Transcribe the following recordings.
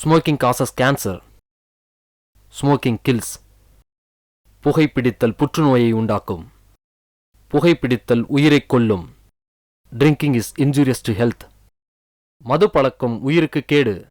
Smoking causes cancer. Smoking kills. புகைப்பிடித்தல் புற்றுநோயை உண்டாக்கும். புகைப்பிடித்தல் உயிரைக் கொல்லும். Drinking is injurious to health. மது பழக்கம் உயிருக்கு கேடு.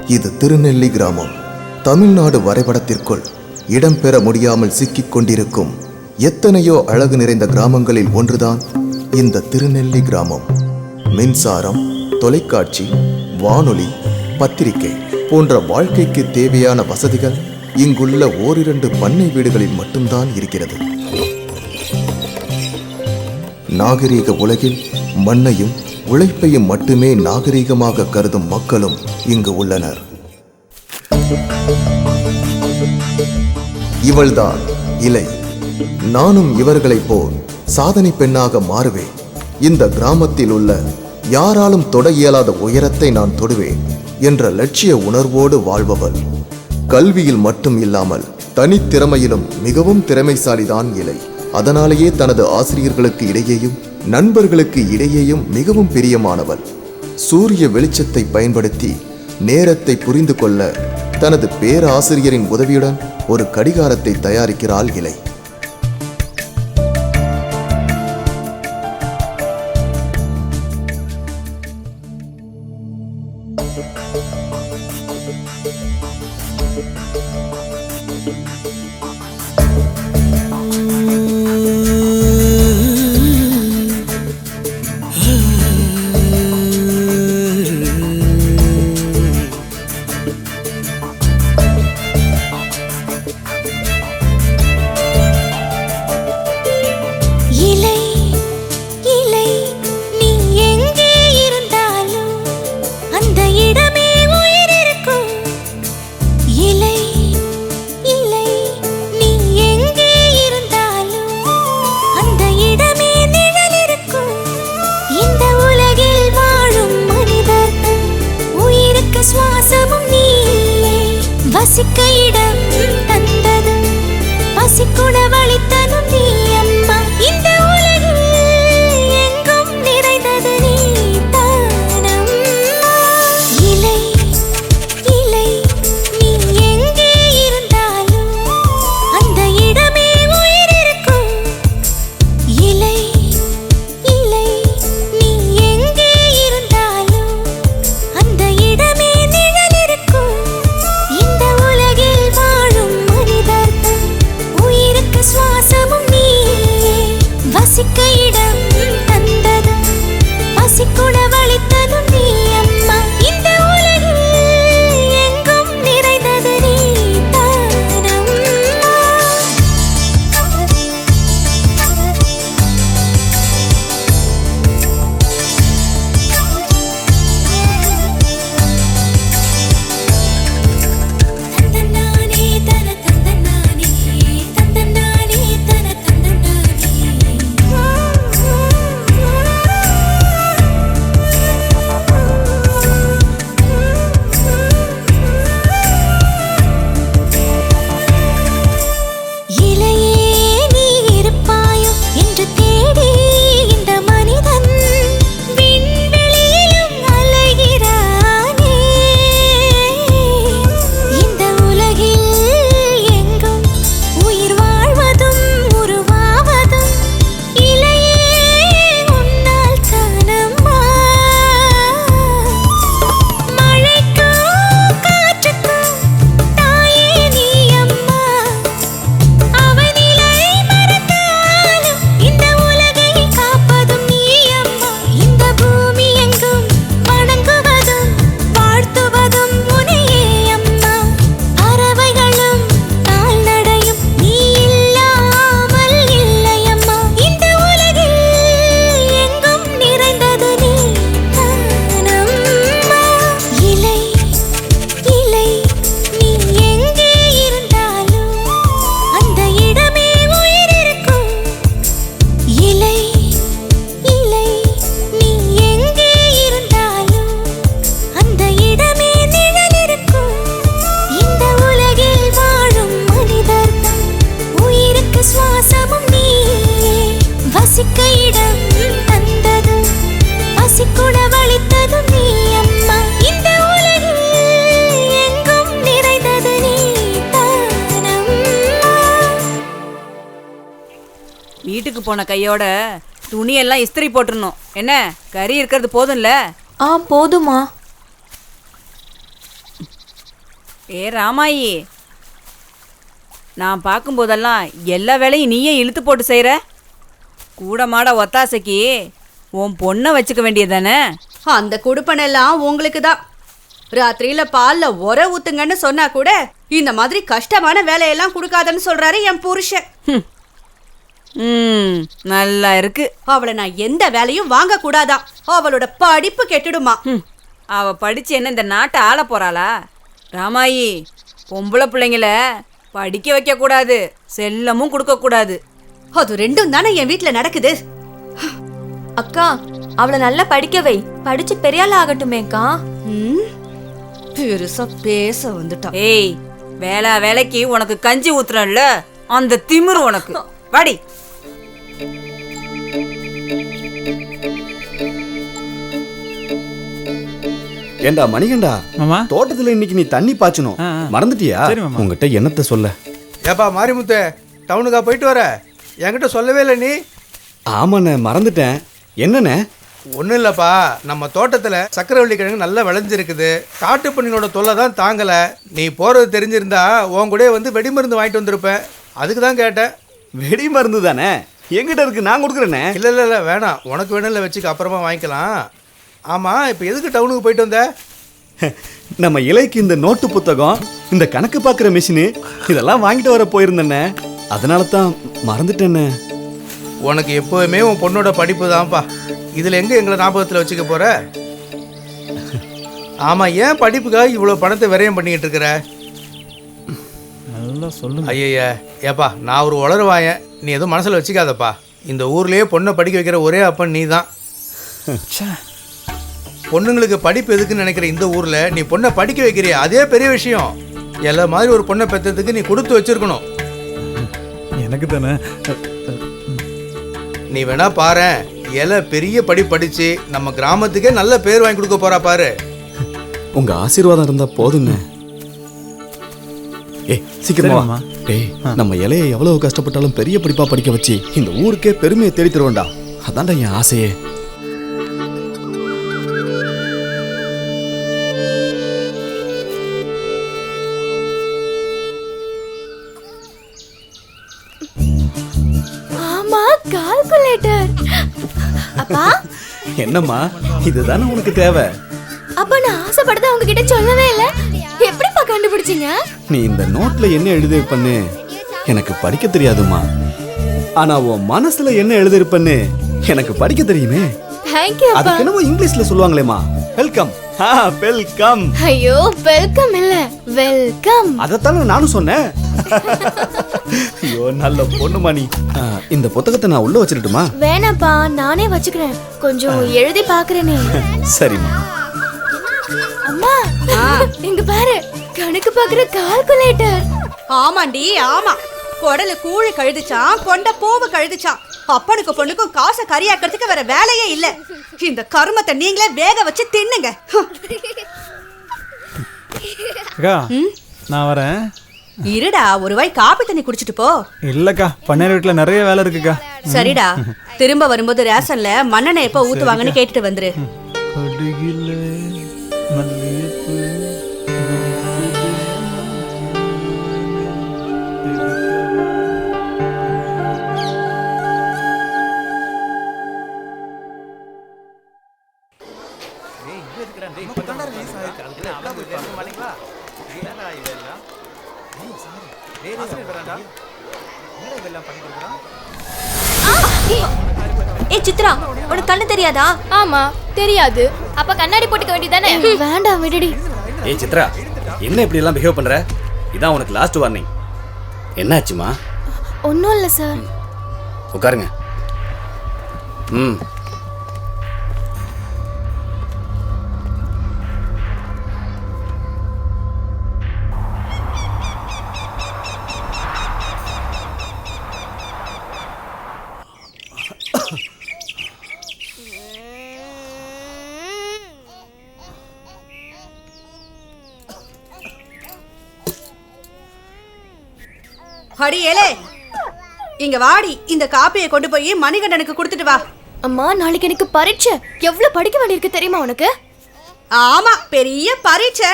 இது திருநெல்லி கிராமம். தமிழ்நாடு வரைபடத்திற்குள் இடம்பெற முடியாமல் சிக்கிக் கொண்டிருக்கும் எத்தனையோ அழகு நிறைந்த கிராமங்களில் ஒன்றுதான் இந்த திருநெல்லி கிராமம். மின்சாரம், தொலைக்காட்சி, வானொலி, பத்திரிகை போன்ற வாழ்க்கைக்கு தேவையான வசதிகள் இங்குள்ள ஓரிரண்டு பண்ணை வீடுகளில் மட்டும்தான் இருக்கிறது. நாகரீக உலகில் மண்ணையும் உழைப்பையும் மட்டுமே நாகரீகமாக கருதும் மக்களும் இங்கு உள்ளனர். இவள்தான் இலை. நானும் இவர்களைப் போல் சாதனை பெண்ணாக மாறுவேன். இந்த கிராமத்தில் உள்ள யாராலும் தொட இயலாத உயரத்தை நான் தொடுவேன் என்ற லட்சிய உணர்வோடு வாழ்பவள். கல்வியில் மட்டும் இல்லாமல் தனித்திறமையிலும் மிகவும் திறமைசாலிதான் இலை. அதனாலேயே தனது ஆசிரியர்களுக்கு இடையேயும் நண்பர்களுக்கு இடையேயும் மிகவும் பிரியமானவள். சூரிய வெளிச்சத்தை பயன்படுத்தி நேரத்தை புரிந்து கொள்ள தனது பேராசிரியரின் உதவியுடன் ஒரு கடிகாரத்தை தயாரிக்கிறாள் இலை. வசிக்க இடம் தந்தது பசிக்குணவளித்ததும் நீ அம்மா இந்த உலகில் எங்கும் நிறைந்தது நீ தானம்மா இலை இலை நீ எங்கே இருந்தாலும் அந்த இடமே உயிர் இருக்கும் இலை இலை நீ எங்கே இருந்தாலும் அந்த இடமே நிழல் இருக்கும் இந்த உலகில் வாழும் மனிதர்கள் உயிருக்கு சுவாசமும் நீயே வசிக்க இடம் தந்தது பசிக்குணவளித்ததும் நீ அம்மா இந்த உலகில் எங்கும் நிறைந்தது நீ தானம்மா தந்தனானே தன தந்தனானே தந்தனானே தன இலையே நீ இருப்பாயோ என்று தேடி இந்த மனிதன் விண்வெளியிலும் அலைகிறானே இந்த உலகில் எங்கும் உயிர் வாழ்வதும் உருவாவதும் இலையே உன்னால் தானம்மா மழைக்கும் காற்றுக்கும் தாயே நீ அம்மா அவனிலை மறந்தாலும் இந்த உலகை காப்பதும் நீ அம்மா இந்த பூமி எங்கும் வணங்குவதும் வாழ்த்துவதும் உனையே அம்மா பறவைகளும் கால்நடையும் நீ இல்லாமல் இல்லை அம்மா இந்த உலகில் எங்கும் நிறைந்தது நீ தானம்மா இலை இலை நீ எங்கே இருந்தாலும் அந்த இடமே உயிர் இருக்கும் இலை இலை நீ எங்கே இருந்தாலும் அந்த இடமே நிழல் இருக்கும் இந்த உலகில் வாழும் மனிதர்கள் உயிருக்கு சுவாசமும் நீயே வசிக்க இடம் தந்தது பசிக்குணவளித்ததும் நீ அம்மா இந்த உலகில் எங்கும் நிறைந்தது நீ தானம்மா வீட்டுக்கு போன கையோட துணியெல்லாம் இஸ்திரி போட்டுடணும். என்ன கறி இருக்கிறது போதும்ல? போதுமா. ஏ ராமாயி, நான் பார்க்கும்போதெல்லாம் எல்லா வேலையும் நீயே இழுத்து போட்டு செய்கிற. கூட மாட ஒத்தாசைக்கு உன் பொண்ணை வச்சுக்க வேண்டியதானே? அந்த குடுப்பனெல்லாம் உங்களுக்கு தான். ராத்திரியில பால்ல உர ஊத்துங்கன்னு சொன்னா கூட இந்த மாதிரி கஷ்டமான வேலையெல்லாம் கொடுக்காதன்னு சொல்றாரு என் புருஷன். நல்லா இருக்கு. அவளை நான் எந்த வேலையும் வாங்க கூடாதான். அவளோட படிப்பு கெட்டுடுமா. அவ படிச்சு என்ன இந்த நாட்டை ஆள போறாளா? ராமாயி, பொம்பளை பிள்ளைங்கள படிக்க வைக்க கூடாது, செல்லமும் கொடுக்க கூடாது. அது ரெண்டும் தானே என் வீட்டுல நடக்குது. அக்கா, அவளை நல்லா படிக்க வை. படிச்சு பெரியாள் ஆகட்டுமேக்கா. பெருசா பேச வந்துட்டா. ஏய், வேலைக்கு உனக்கு கஞ்சி ஊத்துறேன்ல, அந்த திமிரு உனக்கு. வாடி. ஏண்டா மணிகண்டா, மாமா, தோட்டத்துல இன்னைக்கு நீ தண்ணி பாய்ச்சணும், மறந்துட்டியா? சரி மாமா. உங்ககிட்ட என்னத்த சொல்ல? ஏப்பா மாரிமுத்து, டவுனுக்கா போயிட்டு வர? என்கிட்ட சொல்லவே இல்லை நீ. ஆமாண்ணே, மறந்துட்டேன். என்னண்ணே? ஒன்றும் இல்லைப்பா, நம்ம தோட்டத்தில் சக்கரவள்ளி கிழங்கு நல்லா விளைஞ்சிருக்குது. காட்டு பண்ணினோட தொல்லை தான் தாங்கலை. நீ போகிறது தெரிஞ்சிருந்தா உன் கூட வந்து வெடிமருந்து வாங்கிட்டு வந்திருப்பேன். அதுக்கு தான் கேட்டேன். வெடி மருந்து தானே, எங்கிட்ட இருக்கு, நான் கொடுக்குறேண்ணே. இல்லை இல்லை இல்லை வேணாம், உனக்கு வேணும் இல்லை, வச்சுக்க, அப்புறமா வாங்கிக்கலாம். ஆமாம், இப்போ எதுக்கு டவுனுக்கு போயிட்டு வந்த? நம்ம இலைக்கு இந்த நோட்டு புத்தகம், இந்த கணக்கு பார்க்குற மிஷினு, இதெல்லாம் வாங்கிட்டு வர போயிருந்தேண்ணே. அதனால தான் மறந்துட்டேண்ணே. உனக்கு எப்போவுமே உன் பொண்ணோட படிப்பு தான்ப்பா. இதில் எங்கே எங்களை ஞாபகத்தில் வச்சுக்க போகிற? ஆமாம், ஏன் படிப்புக்காக இவ்வளோ பணத்தை விரயம் பண்ணிக்கிட்டு இருக்கிற? நல்லா சொல்லுங்க. ஐயா ஏப்பா, நான் ஒரு உளறுவாயன், நீ எதுவும் மனசில் வச்சுக்காதப்பா. இந்த ஊர்லேயே பொண்ணை படிக்க வைக்கிற ஒரே அப்பன் நீ தான். பொண்ணுங்களுக்கு படிப்பு எதுக்குன்னு நினைக்கிற இந்த ஊரில் நீ பொண்ணை படிக்க வைக்கிறியா, அதே பெரிய விஷயம். எல்லா மாதிரி ஒரு பொண்ணை பெற்றதுக்கு நீ கொடுத்து வச்சிருக்கணும். எனக்கு தானே. நீ வேணா பாரு, இலை பெரிய படிச்சு நம்ம கிராமத்துக்கே நல்ல பேர் வாங்கி கொடுக்க போறா பாரு. உங்க ஆசீர்வாதம் இருந்தா போதுங்க. சீக்கிரமா சரிம்மா. டேய், நம்ம இலையை எவ்வளவு கஷ்டப்பட்டாலும் பெரிய படிப்பா படிக்க வச்சு இந்த ஊருக்கே பெருமையை தேடி தருவேன்டா. அதான்டா என் ஆசையே. ஆமா, கால்குலேட்டர். அப்பா, என்னம்மா, இதுதானே உனக்கு தேவை? அப்பா நான் ஆசைப்படுறத உங்ககிட்ட சொல்லவே இல்ல. எப்படிப்பா கண்டுபிடிச்சீங்க? நீ இந்த நோட்ல என்ன எழுதிருப்பன்னு எனக்கு படிக்க தெரியாதுமா. ஆனா உன் மனசுல என்ன எழுதிருப்பன்னு எனக்கு படிக்க தெரியுமே. Thank you அப்பா. அதுக்கு என்னமோ இங்கிலீஷ்ல சொல்லுவாங்களேமா, வெல்கம். வெல்கம். ஐயோ, வெல்கம் இல்ல, வெல்கம். அதத்தானே நானும் சொன்னேன். ஐயோ நல்ல பொண்ணுமா நீ. இந்த புத்தகத்தை நான் உள்ள வச்சிரட்டுமா? வேணாப்பா, நானே வச்சுக்கிறேன். கொஞ்சம் எழுதி பாக்குறேனே. சரிம்மா. அம்மா, இங்க பாரு, கணக்கு பாக்குற கால்குலேட்டர். ஆமாண்டி ஆமா. குடலு கூழு கழுதுச்சான், கொண்ட பூவு கழுதுச்சான். அப்பனுக்கு பொண்ணுக்கும் காசை கரியாக்கிறதுக்கு வேற வேலையே இல்ல. இந்த கருமத்தை நீங்களே வேக வச்சு தின்னுங்க. அக்கா நான் வரேன். இருடா, ஒரு வாய் காப்பி தண்ணி குடிச்சிட்டு போ. இல்லக்கா, பண்ணையார் வீட்டுல நிறைய வேலை இருக்குக்கா. சரிடா, திரும்ப வரும்போது ரேஷன்ல மண்ணெண்ணெய் எப்ப ஊத்துவாங்கன்னு கேட்டுட்டு வந்துரு. கடுகிலே மல்லிகைப்பூ. ஏ சித்ரா, உனக்கு கண்ணு தெரியாதா? ஆமா தெரியாது. அப்ப கண்ணாடி போட்டுக்க வேண்டியதானே? வேண்டாம், விடுடி. ஏய் சித்ரா, என்ன இப்படி எல்லாம் பிஹேவ் பண்ற? இதான் உனக்கு லாஸ்ட் வார்னிங். என்னாச்சுமா? ஒன்றும் இல்லை சார். உட்காருங்க. ம். அடி ஏலே, இங்க வாடி. இந்த காப்பியை கொண்டு போய் மணிகண்டனுக்கு கொடுத்துட்டு வா. அம்மா, நாளைக்கு எனக்கு பரீட்சை. எவ்வளவு படிக்க வேண்டியிருக்கு தெரியுமா உனக்கு? ஆமா, பெரிய பரீட்சை.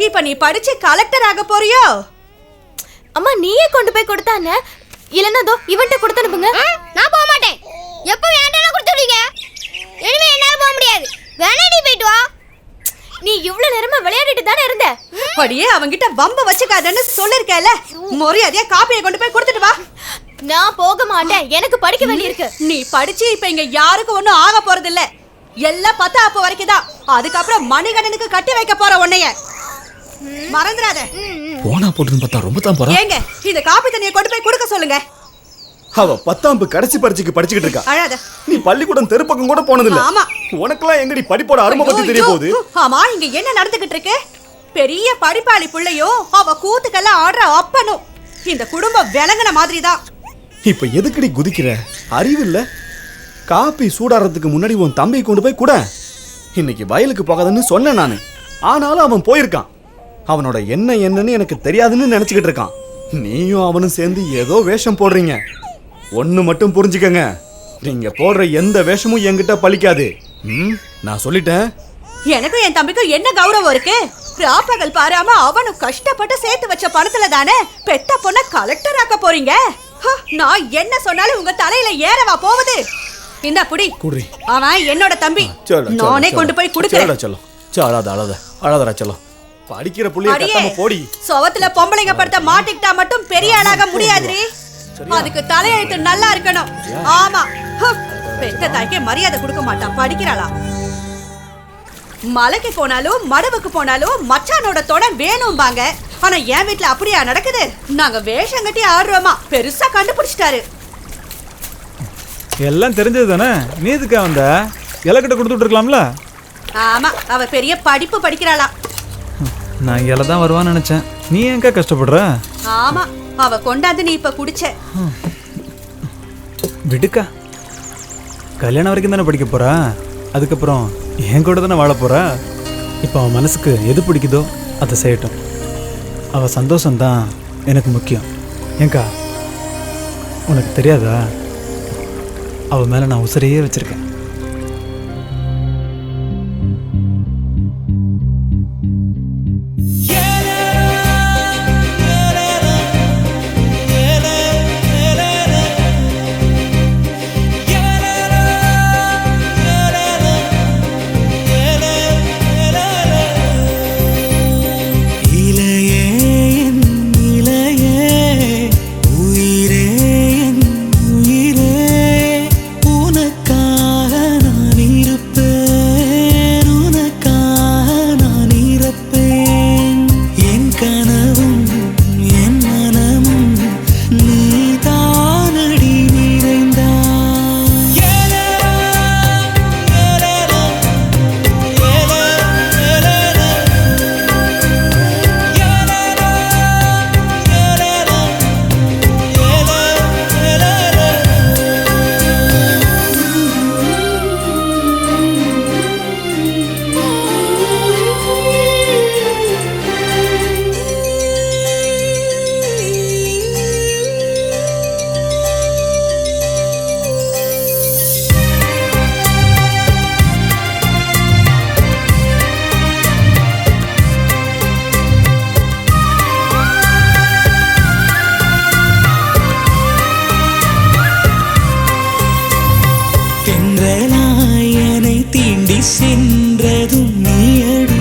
இப்ப நீ படிச்சு கலெக்டர் ஆக போறியோ? அம்மா, நீயே கொண்டு போய் கொடுத்தானே. இல்லைன்னா தோ இவன்ட்ட கொடுத்து அனுப்புங்க. நான் போக மாட்டேன். எப்ப வேண்டாம் கொடுத்துடுவீங்க. இனிமே என்னால போக முடியாது. வேணா நீ போயிட்டு வா. நீ இவ்வளவு நேரமா விளையாடிட்டு தானே இருந்த. படியே அவங்கிட்ட வம்ப வச்சுக்காதன்னு சொல்லிருக்கேல. மரியாதையா காப்பியை கொண்டு போய் கொடுத்துட்டு வா. நான் போக மாட்டேன். எனக்கு படிக்க வேண்டியிருக்கு. நீ படிச்சு இப்ப இங்க யாருக்கும் ஒண்ணும் ஆக போறது இல்ல. எல்லாம் 10 வரைக்கும் தான். அதுக்கப்புறம் மணிகண்டனுக்கு கட்டி வைக்க போற உன்னைய மறந்துடாத. போனா போட்டுன்னு பார்த்தா ரொம்ப தான் போறா. ஏங்க, இந்த காப்பி தண்ணியை கொண்டு போய் கொடுக்க சொல்லுங்க. அவ 10ஆம் கடைசி பரீட்சைக்கு படிச்சுக்கிட்டு இருக்கா. அழாத. நீ பள்ளிக்கூடம் தெருப்பக்கம் கூட போனதில்ல. ஆமா. உனக்கெல்லாம் எங்கடி படிப்போட அருமை பத்தி தெரிய போகுது? ஆமா, இங்க என்ன நடந்துகிட்டு இருக்கு? பெரிய படிப்பாளி பிள்ளையும் அவ கூத்துக்கெல்லாம் ஆடுற அப்பனும். இந்த குடும்பம் விளங்குன மாதிரி தான். இப்ப எதுக்கடி குதிக்கிற? அறிவு இல்ல? காப்பி சூடாறதுக்கு முன்னாடி உன் தம்பி கொண்டு போய் கூட. இன்னைக்கு வயலுக்கு போகாதன்னு சொன்னேன் நானு. ஆனாலும் அவன் போயிருக்கான். அவனோட என்னன்னு எனக்கு தெரியாதுன்னு நினைச்சுக்கிட்டு இருக்கான். நீயும் அவனும் சேர்ந்து ஏதோ வேஷம் போடுறீங்க. ஒண்ணு மட்டும் புரிஞ்சுக்கங்க, நீங்க போடுற எந்த வேஷமும் என்கிட்ட பலிக்காது. நான் சொல்லிட்டேன். எனக்கும் என் தம்பிக்கும் என்ன கௌரவம் இருக்கு? ராப்பகல் பாராம அவனும் கஷ்டப்பட்டு சேர்த்து வச்ச பணத்துல தானே பெத்த பொண்ண கலெக்டர் ஆக்க போறீங்க. நான் என்ன சொன்னாலும் உங்க தலையில ஏறவா போகுது? இந்த புடி. குடி. அவன் என்னோட தம்பி. நானே கொண்டு போய் கொடுக்கிறேன். அழாதடா செல்லம். படிக்கிற புள்ளைய கட்டாம போடி. சோவத்துல பொம்பளைங்க படுத்த மாட்டிக்கிட்டா மட்டும் பெரிய ஆளாக முடியாதுரி. அதுக்கு தலையெழுத்து நல்லா இருக்கணும். ஆமா, பெத்த தாய்க்கே மரியாதை கொடுக்க மாட்டான். படிக்கிறாளா? மலைக்கு போனாலும் மடவுக்கு போனாலும் மச்சானோட தொட வேணும்பாங்க. ஆனா என் வீட்டுல அப்படியா நடக்குது? நாங்க வேஷம் கட்டி ஆடுறோமா? பெருசா கண்டுபிடிச்சிட்டாரு. எல்லாம் தெரிஞ்சது தானே. நீ எதுக்கா வந்த? இலக்கிட்ட கொடுத்துட்டு இருக்கலாம்ல. ஆமா, அவ பெரிய படிப்பு படிக்கிறாளா. நான் இங்கே தான் வருவான்னு நினச்சேன். நீ ஏன்க்கா கஷ்டப்படுற? ஆமா, அவ கொண்டாந்து நீ இப்ப குடிச்ச. விடுக்கா, கல்யாணம் வரைக்கும் தானே படிக்க போறா. அதுக்கப்புறம் என் கூட தானே வாழ போறா. இப்போ அவன் மனசுக்கு எது பிடிக்குதோ அதை செய்யட்டும். அவள் சந்தோஷம்தான் எனக்கு முக்கியம். ஏங்கா, உனக்கு தெரியாதா, அவள் மேலே நான் உசிரையே வச்சிருக்கேன். சென்றதும் நீயடி,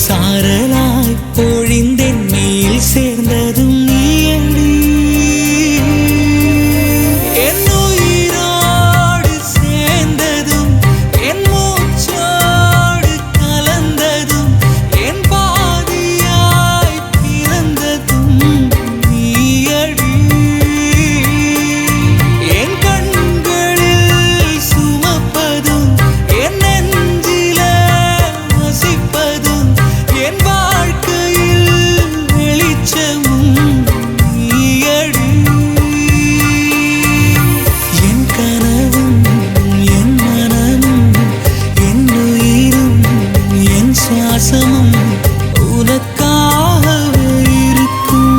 சாரலாய் பொழிந்தென் மேல் சேர்ந்ததும் நீயடி, என் உயிரோடு சேர்ந்ததும் என் மூச்சோடு கலந்ததும் என் பாதியாய் பிறந்ததும் நீயடி, என் கண்களில் சுமப்பதும் என் நெஞ்சில வசிப்பதும் என் வாழ்க்கையில் வெளிச்சமும் நீயடி, என் கனவும் என் மனமும் என் உயிரும் என் சுவாசமும் உனக்காகவே இருக்கும்.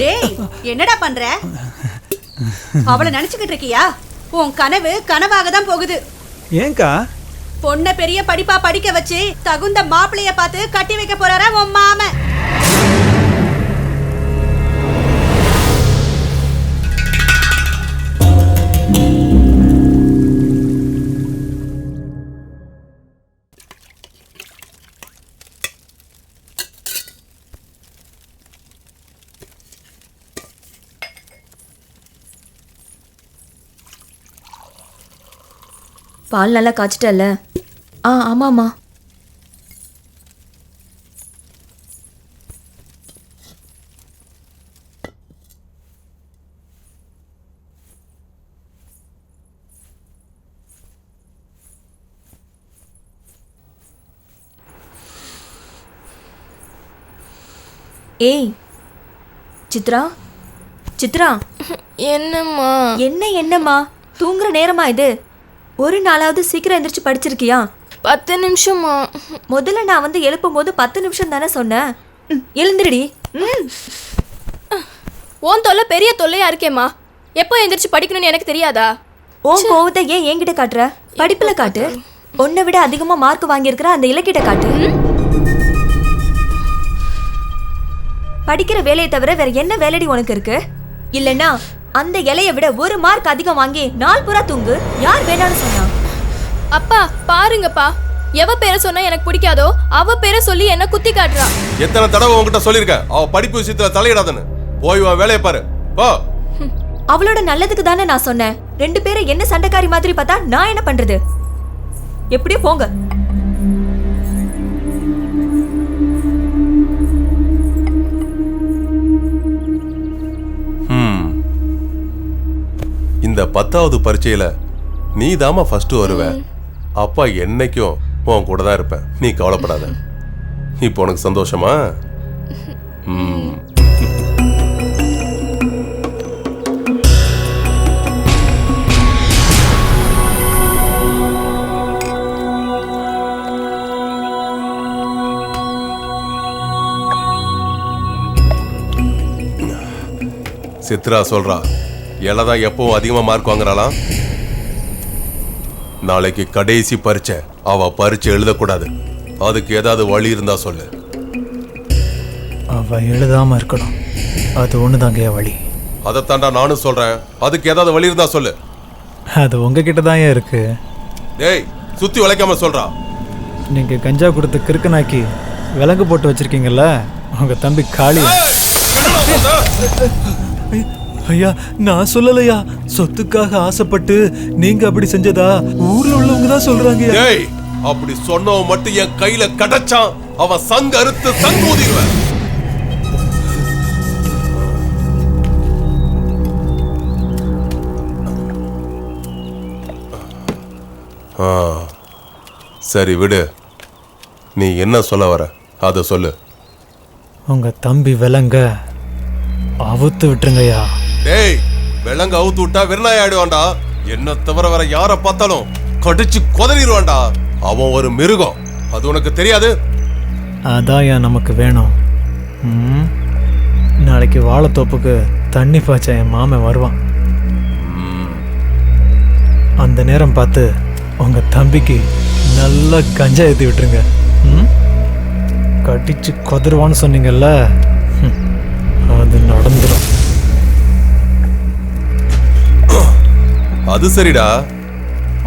டேய், என்னடா பண்ற? அவளை நினைச்சுக்கிட்டு இருக்கியா? உன் கனவு கனவாக தான் போகுது. ஏங்கா? பொண்ணை பெரிய படிப்பா படிக்க வச்சு தகுந்த மாப்பிளைய பார்த்து கட்டி வைக்க போறாரா உன் மாமன். பால் நல்லா காய்ச்சிட்டல்ல? ஆமாம்மா. ஏய் சித்ரா, சித்ரா. என்னம்மா? என்னம்மா, தூங்குற நேரமா இது? ஒரு நாளாவது சீக்கிரம் எந்திரிச்சு படிச்சிருக்கியா? 10 நிமிஷமா? முதல்ல நான் வந்து எழுப்பும் போது 10 நிமிஷம் தானே சொன்னேன். எழுந்திருடி. உன் தொல்லை பெரிய தொல்லையா இருக்கேம்மா. எப்போ எந்திரிச்சு படிக்கணும்னு எனக்கு தெரியாதா? உன் கோவத்தை ஏன் என்கிட்ட காட்டுற? படிப்புல காட்டு. உன்னை விட அதிகமா மார்க் வாங்கியிருக்கிற அந்த இலக்கிட்ட காட்டு. படிக்கிற வேலையை தவிர வேற என்ன வேலைடி உனக்கு இருக்கு? இல்லைன்னா அந்த இலையை விட ஒரு மார்க் அதிகம் வாங்கி நாள் பூரா தூங்கு. யார் வேணான்னு சொன்னா? அப்பா பாருங்கப்பா, எவ பேரை சொன்னா எனக்கு பிடிக்காதோ அவ பேரை சொல்லி என்ன குத்தி காட்டுறா. எத்தனை தடவை உன்கிட்ட சொல்லிருக்க அவ படிப்பு விஷயத்துல தலையிடாதன்னு. போய் வா, வேலையை பாரு போ. அவளோட நல்லதுக்கு தானே நான் சொன்னேன். 2 பேரை என்ன சண்டைக்காரி மாதிரி பார்த்தா நான் என்ன பண்றது? எப்படியோ போங்க. இந்த 10வது பரீட்சையில நீ தாமா ஃபர்ஸ்ட் வருவ. அப்பா என்னைக்கும் உன் கூட தான் இருப்பேன், நீ கவலைப்படாத. இப்போ உனக்கு சந்தோஷமா? சித்ரா சொல்றா, எல்லாம் எப்பவும் அதிகமா மார்க் வாங்குறாளாம். நாளைக்கு கடைசி பரீட்சை, அவ பரீட்சை எழுதக்கூடாது. அதுக்கு ஏதாவது வழி இருந்தா சொல்லு. அவ எழுதாம இருக்கணும், அது ஒண்ணுதாங்க வழி. அதைத்தாண்டா நானும் சொல்றேன். அதுக்கு ஏதாவது வழி இருந்தா சொல்லு. அது உங்ககிட்ட தான் இருக்கு. டேய், சுத்தி உழைக்காம சொல்றா. நீங்க கஞ்சா கொடுத்து கிறுக்கனாக்கி விலங்கு போட்டு வச்சிருக்கீங்கல்ல, உங்க தம்பி காளி. ஐயா, நான் சொல்லலையா. சொத்துக்காக ஆசைப்பட்டு நீங்க அப்படி செஞ்சதா ஊர்ல உள்ளவங்க தான் சொல்றாங்க. டேய், அப்படி சொன்னவன் மட்டும் என் கையில கடச்சான், அவன் சங்க அறுத்து சங்கூதிடுவேன். சரி விடு, நீ என்ன சொல்ல வர அத சொல்லு. உங்க தம்பி விலங்க அவுத்து விட்டுருங்கய்யா. டேய், விலங்க அவுத்து விட்டா வெறுநாய் ஆயிடுவான்டா. என்ன தவிர வேற யார பார்த்தாலும் கடிச்சு கொதறிடுவான்டா. அவன் ஒரு மிருகம், அது உனக்கு தெரியாது? அதான் நமக்கு வேணும். நாளைக்கு வாழைத்தோப்புக்கு தண்ணி பாய்ச்ச என் மாமன் வருவான். அந்த நேரம் பார்த்து உங்க தம்பிக்கு நல்லா கஞ்சா ஏற்றி விட்டுருங்க. கடிச்சு கொதருவான்னு சொன்னீங்கல்ல, அது நடந்துடும். அது சரிடா,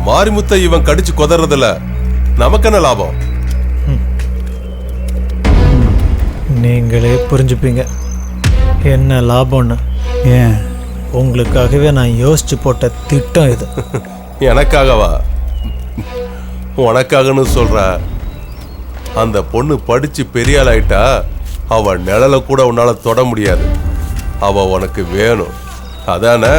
மாரிமுத்தை இவன் கடிச்சு கொதறதில்ல, நமக்கு என்ன லாபம்? நீங்களே புரிஞ்சுப்பீங்க என்ன லாபம்னு. ஏன், உங்களுக்காகவே நான் யோசிச்சு போட்ட திட்டம் இது. எனக்காகவா? உனக்காகன்னு சொல்ற. அந்த பொண்ணு படிச்சு பெரிய ஆள் ஆயிட்டா, அவ நிழல கூட உன்னால தொட முடியாது. அவ உனக்கு வேணும், அதானே?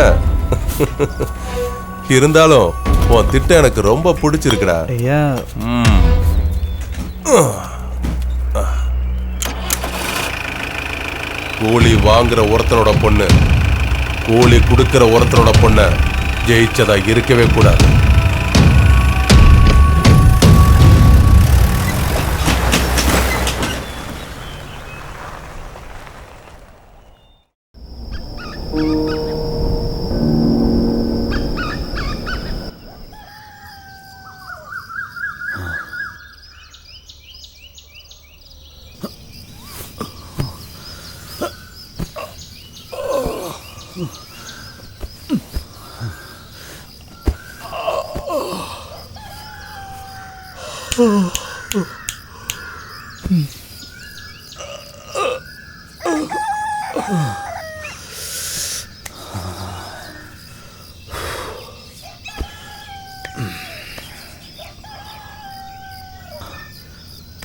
இருந்தாலும் உன் திட்டம் எனக்கு ரொம்ப பிடிச்சிருக்குடா. கூலி வாங்குற ஒருத்தனோட பொண்ணு கூலி கொடுக்கிற ஒருத்தனோட பொண்ண ஜெயிச்சதா இருக்கவே கூடாது.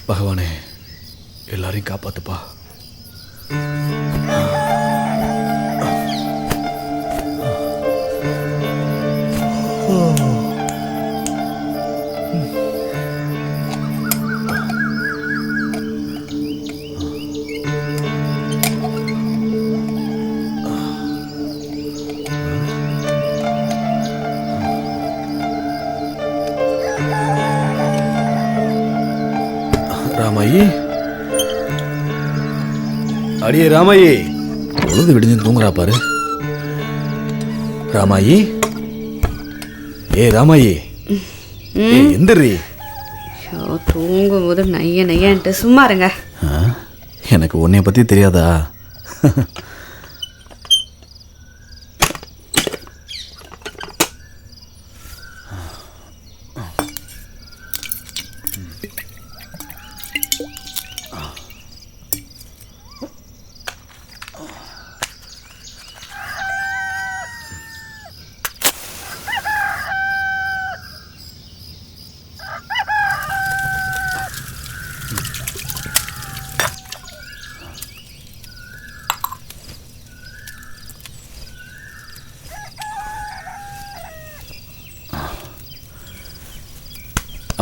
பகவானே, எல்லாரையும் காப்பாத்துப்பா. ராமாயி, அடியே ராமாயி, பொழுது விடிஞ்சு தூங்குறா பாரு. ராமாயி, ராமாயி, எந்திரி. தூங்கும் போது நைய நையன்ட்டு சும்மா இருங்க. எனக்கு உன்னைய பத்தி தெரியாதா?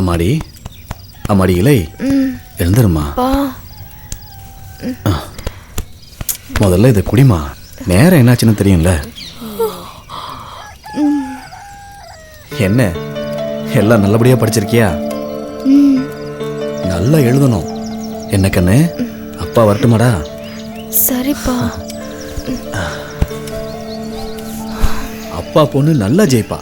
அம்மாடி, அம்மாடி இலை, எழுந்துருமா. முதல்ல இதை குடிமா. நேரம் என்னாச்சுன்னு தெரியும்ல. என்ன எல்லாம் நல்லபடியா படிச்சிருக்கியா? நல்லா எழுதணும். என்ன கண்ணு, அப்பா வரட்டுமாடா? சரிப்பா. அப்பா பொண்ணு நல்லா ஜெயிப்பா.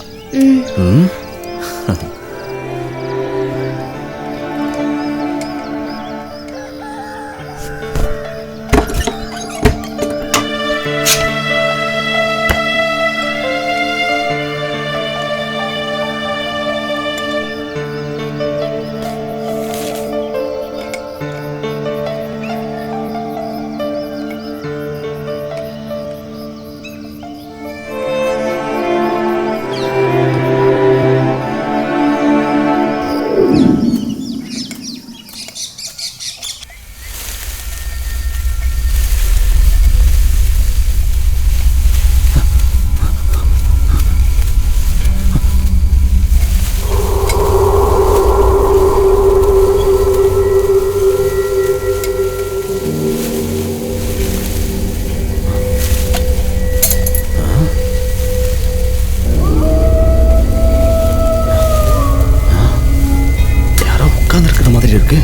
இருக்கு.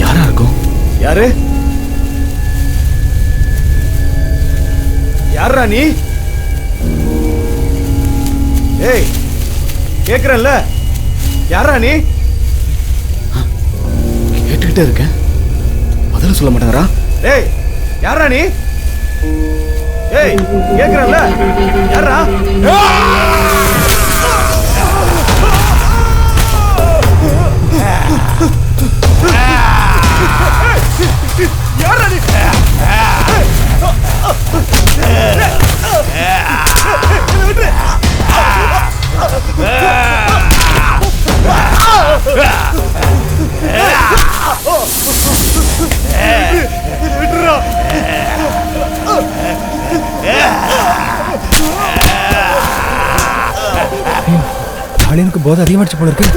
யாரா இருக்கும்? யாரு? யாரா நீ? ஏய், கேக்குறல்ல, யாரா நீ? கேட்டுக்கிட்டே இருக்கேன், பதில சொல்ல மாட்டேங்கிறா. ஏய், யாரா நீ? ஏய், கேக்குறல்ல, யாரா? யாரா நீ? எனக்கு போதை அதிகமாச்சு போல இருக்கு.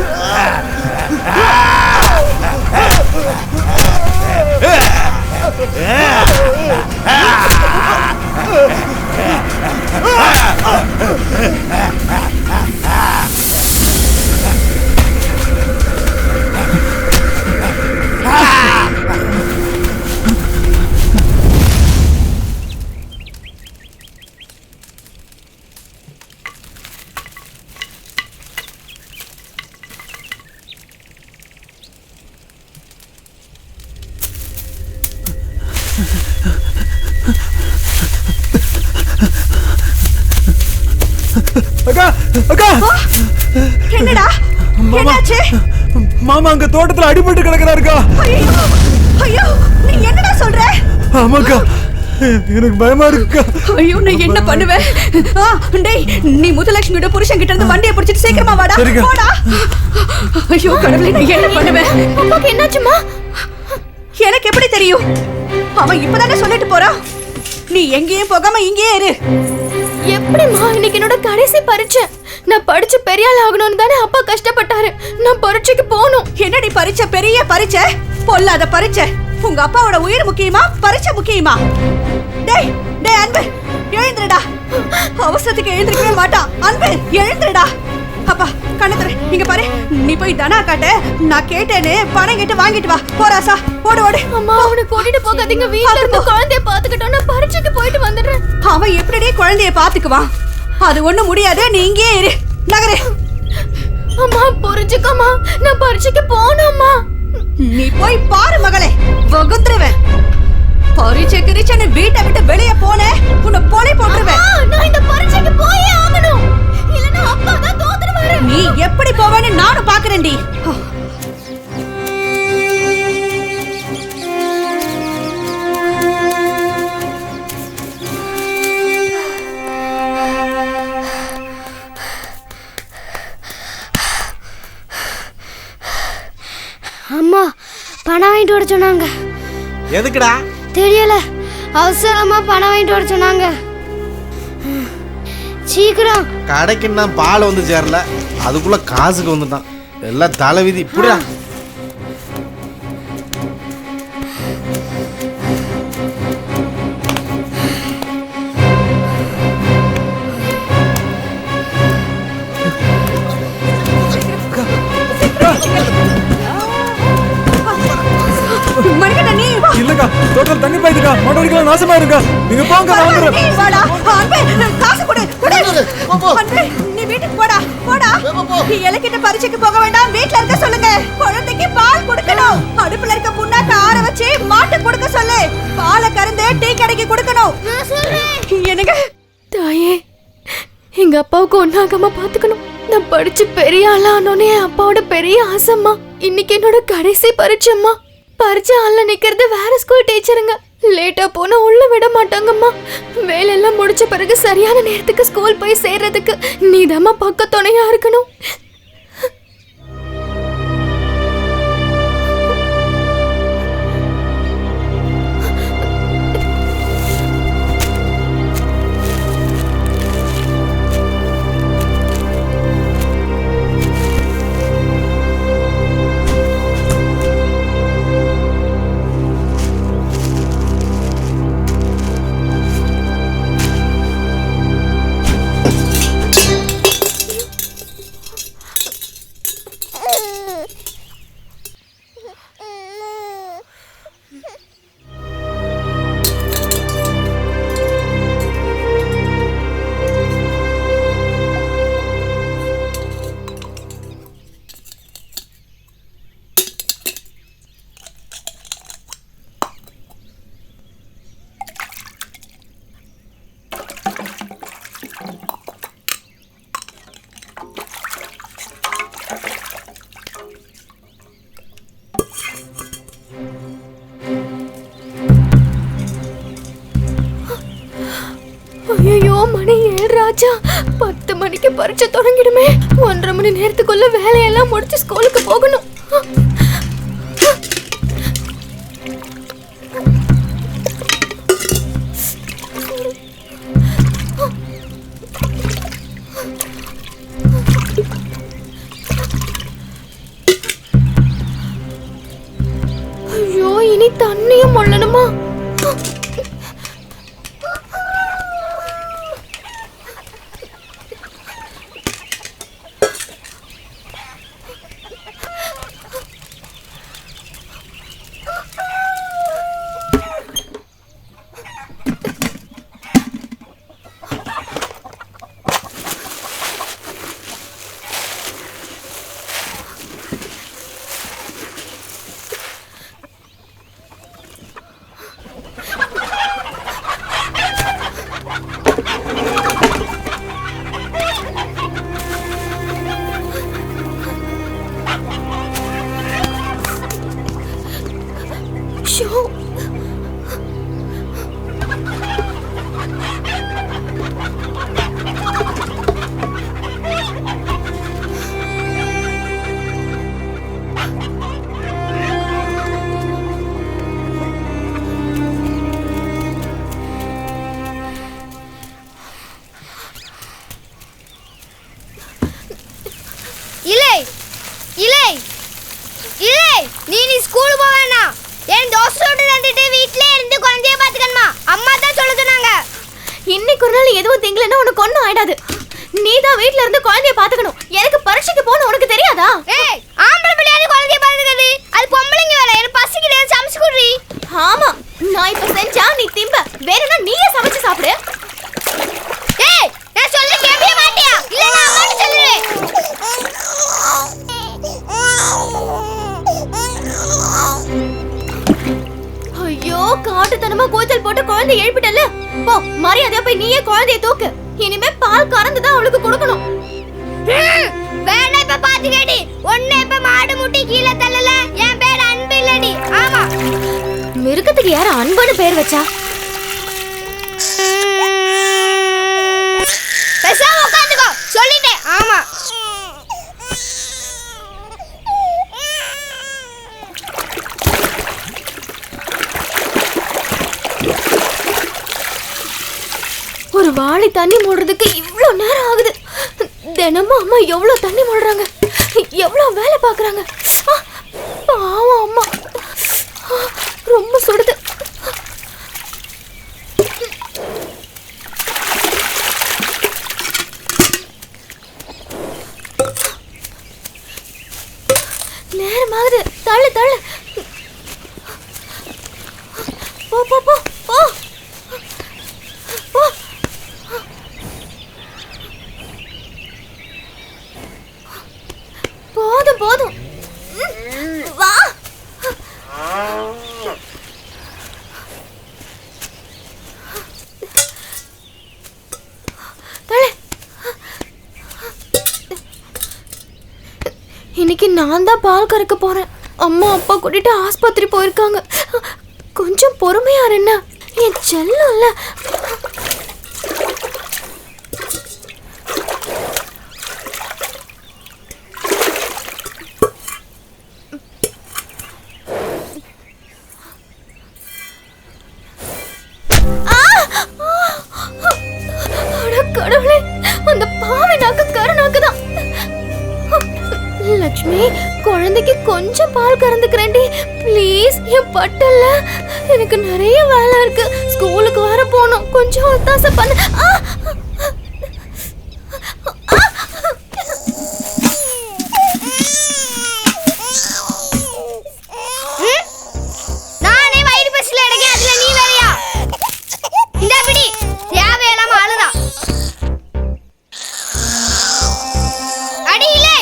அக்கா, அக்கா, என்னடா என்னாச்சு? மாமா அங்க தோட்டத்துல அடிபட்டு கிடக்குறாருக்கா. ஐயோ, நீ என்னடா சொல்ற? ஆமாக்கா, எனக்கு பயமா இருக்குக்கா. ஐயோ, நான் என்ன பண்ணுவேன்? டேய், நீ முத்துலட்சுமியோட புருஷன் கிட்ட இருந்து வண்டியை பிடிச்சிட்டு சீக்கிரமா வாடா. போடா. ஐயோ கடவுளே, நான் என்ன பண்ணுவேன்? அப்பாக்கு என்னாச்சுமா? எனக்கு எப்படி தெரியும்? அவன் இப்பதானே சொல்லிட்டு போறான். நீ எங்கேயும் போகாம இங்கேயே இரு. எப்படிமா? இன்னைக்கு என்னோட கடைசி பரீட்சை. நான் படிச்சு பெரிய ஆள் ஆகணும்னு தானே அப்பா கஷ்டப்பட்டாரு. நான் பரீட்சைக்கு போகணும். என்னடி பரீட்சை? பெரிய பரீட்சை? பொல்லாத பரீட்சை. உங்க அப்பாவோட உயிர் முக்கியமா, பரீட்சை முக்கியமா? டேய் டேய் அன்பு, எழுந்துடா. அவசரத்துக்கு எழுந்திருக்கவே மாட்டான். அன்பு, எழுந்துடா. அப்பா கண்ணத்துல இங்க பாரு, நீ போய் தனா காட்ட நான் கேட்டேன்னு பணம் கேட்டு வாங்கிட்டு வா. போராசா ஓடு ஓடு. அம்மா அவனை கூட்டிட்டு போகாதீங்க, வீட்ல இருந்து குழந்தைய பாத்துக்கிட்டோம். நான் பரீட்சைக்கு போயிட்டு வந்துடுறேன். அவன் எப்படியே குழந்தைய பாத்துக்குவான், அது ஒண்ணும் முடியாது. நீ இங்கேயே இரு, நகரு. அம்மா புரிஞ்சுக்கம்மா, நான் பரீட்சைக்கு போகணும்மா. நீ போய் பாரு மகளே, வகுத்துருவேன். பரீட்சை கிரிச்சன்னு வீட்டை விட்டு வெளியே போன உன்னை போலே போட்டுருவேன். நான் இந்த பரீட்சைக்கு போயே ஆகணும், இல்லனா அப்பா தான் தோத்துருவாரு. நீ எப்படி போவேன்னு நானும் பாக்குறேன்டி. அம்மா பணம் வாங்கிட்டு வர சொன்னாங்க. எதுக்குடா தெரியல, அவசரமா பணம் வாங்கிட்டு வர சொன்னாங்க. சீக்கிரம். கடைக்கு நான் பால் வந்து சேரல, அதுக்குள்ள காசுக்கு வந்துட்டான். எல்லாம் தலைவிதி. இப்படியா இல்லக்கா, டோட்டல் தண்ணி பாய்துக்கா, மோட்டர் நாசமா இருக்கா. நீங்க போங்க, நான் வந்துடுறேன். வாடா அன்பே, காசு கொடு கொடு. அன்பே நீ வீட்டுக்கு போடா போடா. நீ எலக்கிட்ட பரீட்சைக்கு போக வேண்டாம், வீட்ல இருக்க சொல்லுங்க. குழந்தைக்கு பால் கொடுக்கணும். அடுப்புல இருக்க புண்ணாக்க ஆற வச்சு மாட்டு கொடுக்க சொல்லு. பாலை கறந்து டீ கடைக்கு கொடுக்கணும். என்னங்க தாயே, எங்க அப்பாவுக்கு ஒன்னாகாம பாத்துக்கணும். நான் படிச்சு பெரிய ஆளானோனே அப்பாவோட பெரிய ஆசைம்மா. இன்னைக்கு என்னோட கடைசி பரீட்சைம்மா. பரீட்சை ஆள்ல நிக்கிறது வேற ஸ்கூல் டீச்சருங்க. லேட்டா போனா உள்ள விட மாட்டாங்கம்மா. வேலையெல்லாம் முடிச்ச பிறகு சரியான நேரத்துக்கு ஸ்கூல் போய் சேர்றதுக்கு நீதாம்மா பக்க துணையா இருக்கணும். ஐயோ, மணி 7 ராஜா. 10 மணிக்கு பரீட்சை தொடங்கிடுமே. 1.5 மணி நேரத்துக்குள்ள வேலையெல்லாம் முடிச்சு ஸ்கூலுக்கு போகணும். ஐயோ, இனி தண்ணியும் மொள்ளணுமா? இல்லை இல்லை இல்லை, நீ ஸ்கூல் போக வேணாம். என் தோசையோடு தந்துட்டு வீட்லயே இருந்து குழந்தைய பாத்துக்கணுமா? அம்மா தான் சொல்ல சொன்னாங்க. இன்னைக்கு ஒரு நாள் எதுவும் திங்கலன்னா உனக்கு ஒன்றும் ஆயிடாது. நீ தான் வீட்ல இருந்து குழந்தைய பாத்துக்கணும். எனக்கு பரீட்சைக்கு போன உனக்கு தெரியாதா? ஏய், ஆம்பளை பிள்ளையாரு குழந்தைய பாத்துக்கிறது அது பொம்பளைங்க வேலை. எனக்கு பசிக்குது, சமைச்சு குடுறி. ஆமா, நான் இப்ப செஞ்சா நீ திம்ப. வேணும்னா நீயே சமைச்சு சாப்பிடு. ஏய், நான் சொல்ல கேட்கவே மாட்டியா? இல்ல நான் அம்மாட்ட சொல்லுறேன். ஐயோ, காட்டுத்தனமா கூச்சல் போட்டு குழந்தை எழுப்பிட்டல. போ, மரியாதையா போய் நீயே குழந்தைய தூக்கு. இனிமே பால் கறந்து தான் அவளுக்கு கொடுக்கணும். வேணா இப்ப பாத்துக்கடி. ஒண்ணு இப்ப மாடு முட்டி கீழே தள்ளல. என் பேர் அன்பு இல்லடி. ஆமா. மிருகத்துக்கு யார அன்புன்னு பேர் வச்சா? பேசாம உட்காந்துக்கோ சொல்லிட்டேன். ஆமா. ஒரு வாளி தண்ணி மூடுறதுக்கு இவ்ளோ நேரம் ஆகுது. தினமும் அம்மா எவ்வளவு தண்ணி மூடுறாங்க, எவ்வளவு வேலை பாக்குறாங்க. பாவம் அம்மா, ரொம்ப சுடுது. நேரமாகுது, தள்ளு தள்ளு. போ போ போ போ போ. போதும் போதும், வா. இன்னைக்கு நான் தான் பால் கறக்க போறேன். அம்மா அப்பா கூட்டிட்டு ஆஸ்பத்திரி போயிருக்காங்க. கொஞ்சம் பொறுமையா என்ன, என் செல்லம்ல. கடவுளே, அந்த பாவை நாக்கு கருநாக்குதான். லட்சுமி, குழந்தைக்கு கொஞ்சம் பால் கறந்துக்கிறேன்டி ப்ளீஸ். என் பட்டல்ல எனக்கு நிறைய வேலை இருக்கு. ஸ்கூலுக்கு வர போகணும், கொஞ்சம் ஒத்தாசை பண்ணு. நானே வயிறு பசில எடுக்கேன், அதுல நீ வேறையா? இந்த பிடி தேவையில்லாம அழுதா. அடியிலே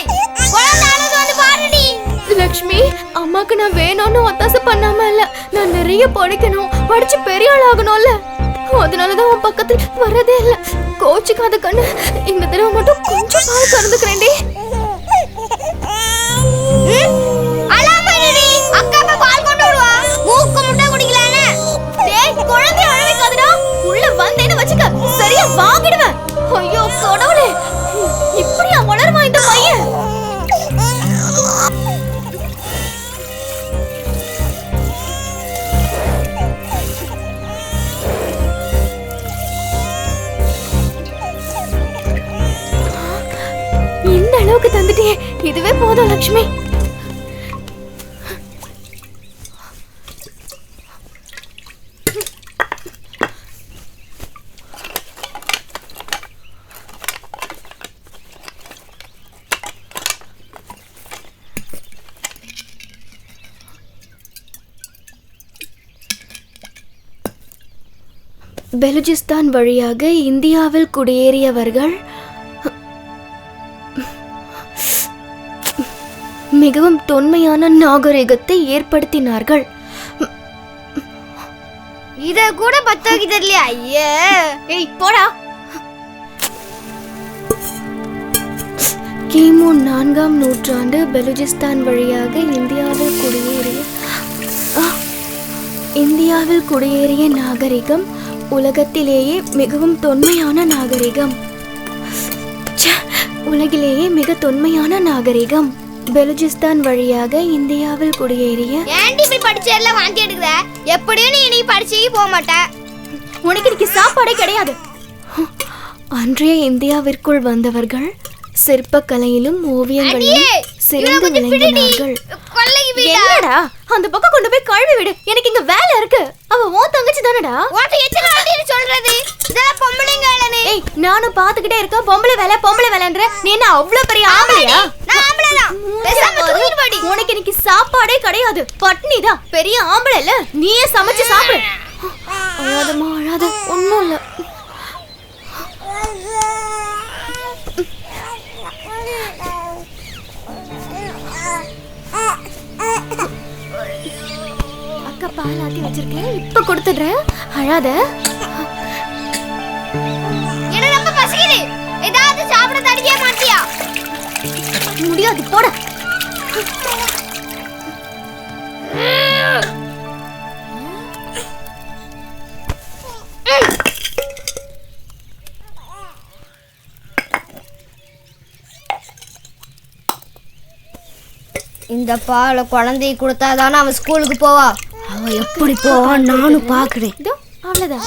குழந்தை அழுது வந்து பாருடி. லட்சுமி, அம்மாக்கு நான் வேணும்னு ஒத்தாசை பண்ணாம இல்ல. நான் நிறைய படிக்கணும், படிச்சு பெரிய ஆள் ஆகணும்ல. அதனாலதான் உன் பக்கத்துல வரதே இல்ல. கோச்சுக்காத கண்ணு, இந்த தடவை மட்டும் கொஞ்சம் பால் கறந்துக்கிறேன்டி. அலாமடி அக்கா அப்பா பால் கொண்டு வருவா. மூக்கு முட்டை குடிக்கலானே. டேய், குழந்தை அழ வைக்காதடா. உள்ள வந்தேன்னு வச்சுக்க, சரியா வாங்கிடுவேன். ஐயோ கடவுளே, இப்படியா வளருமா இந்த பையன்? இந்த அளவுக்கு தந்துட்டே, இதுவே போதும் லட்சுமி. பெலுஜிஸ்தான் வழியாக இந்தியாவில் குடியேறியவர்கள் மிகவும் தொன்மையான நாகரிகத்தை ஏற்படுத்தினார்கள். இத கூட பத்தோக்கி தெரியலையா? ஐயே, ஏய் போடா. கிமு 4ஆம் நூற்றாண்டு பெலுஜிஸ்தான் வழியாக இந்தியாவில் குடியேறிய நாகரிகம் உலகத்திலேயே மிகவும் தொன்மையான நாகரிகம். உலகிலேயே மிக தொன்மையான நாகரிகம். பெலுஜிஸ்தான் வழியாக இந்தியாவில் குடியேறிய. ஏன்டி இப்படி படிச்சு எல்லாம் வாந்தி எடுக்குற? எப்படியும் நீ படிச்சு போக மாட்ட. உனக்கு இன்னைக்கு சாப்பாடே கிடையாது. அன்றைய இந்தியாவிற்குள் வந்தவர்கள் சிற்பக்கலையிலும் ஓவியங்களிலும் சிறந்து விளங்கினார்கள். என்னடா, அந்த பக்கம் கொண்டு போய் கழுவி விடு. எனக்கு இங்க வேலை இருக்கு. அவ உன் தங்கச்சி தானடா. சொல்றது இதெல்லாம் பொம்பளைங்க. ஏய், நானும் பாத்துக்கிட்டே இருக்கேன். பொம்பளை வேலைன்ற நீ என்ன அவ்வளவு பெரிய ஆம்பளையா? நான் ஆம்பளைதான். பேசாம தூக்கிட்டு போடி. உனக்கு இன்னைக்கு சாப்பாடே கிடையாது, பட்னிதான். பெரிய ஆம்பளை இல்ல, நீயே சமைச்சு சாப்பிடு. அழாதம்மா அழாத, ஒண்ணும் இல்ல. அக்கா பால் ஆத்தி வச்சிருக்கேன், இப்ப கொடுத்துடுறேன். அழாத. எனக்கு ரொம்ப பசிக்குது. ஏதாவது சாப்பிட தடிக்க மாட்டியா? முடியாது, போட. இந்த பாலை குழந்தைக்கு கொடுத்தாதானே அவன் ஸ்கூலுக்கு போவா. அவன் எப்படி போவான் நானும் பாக்குறேன். அவ்வளவுதான்.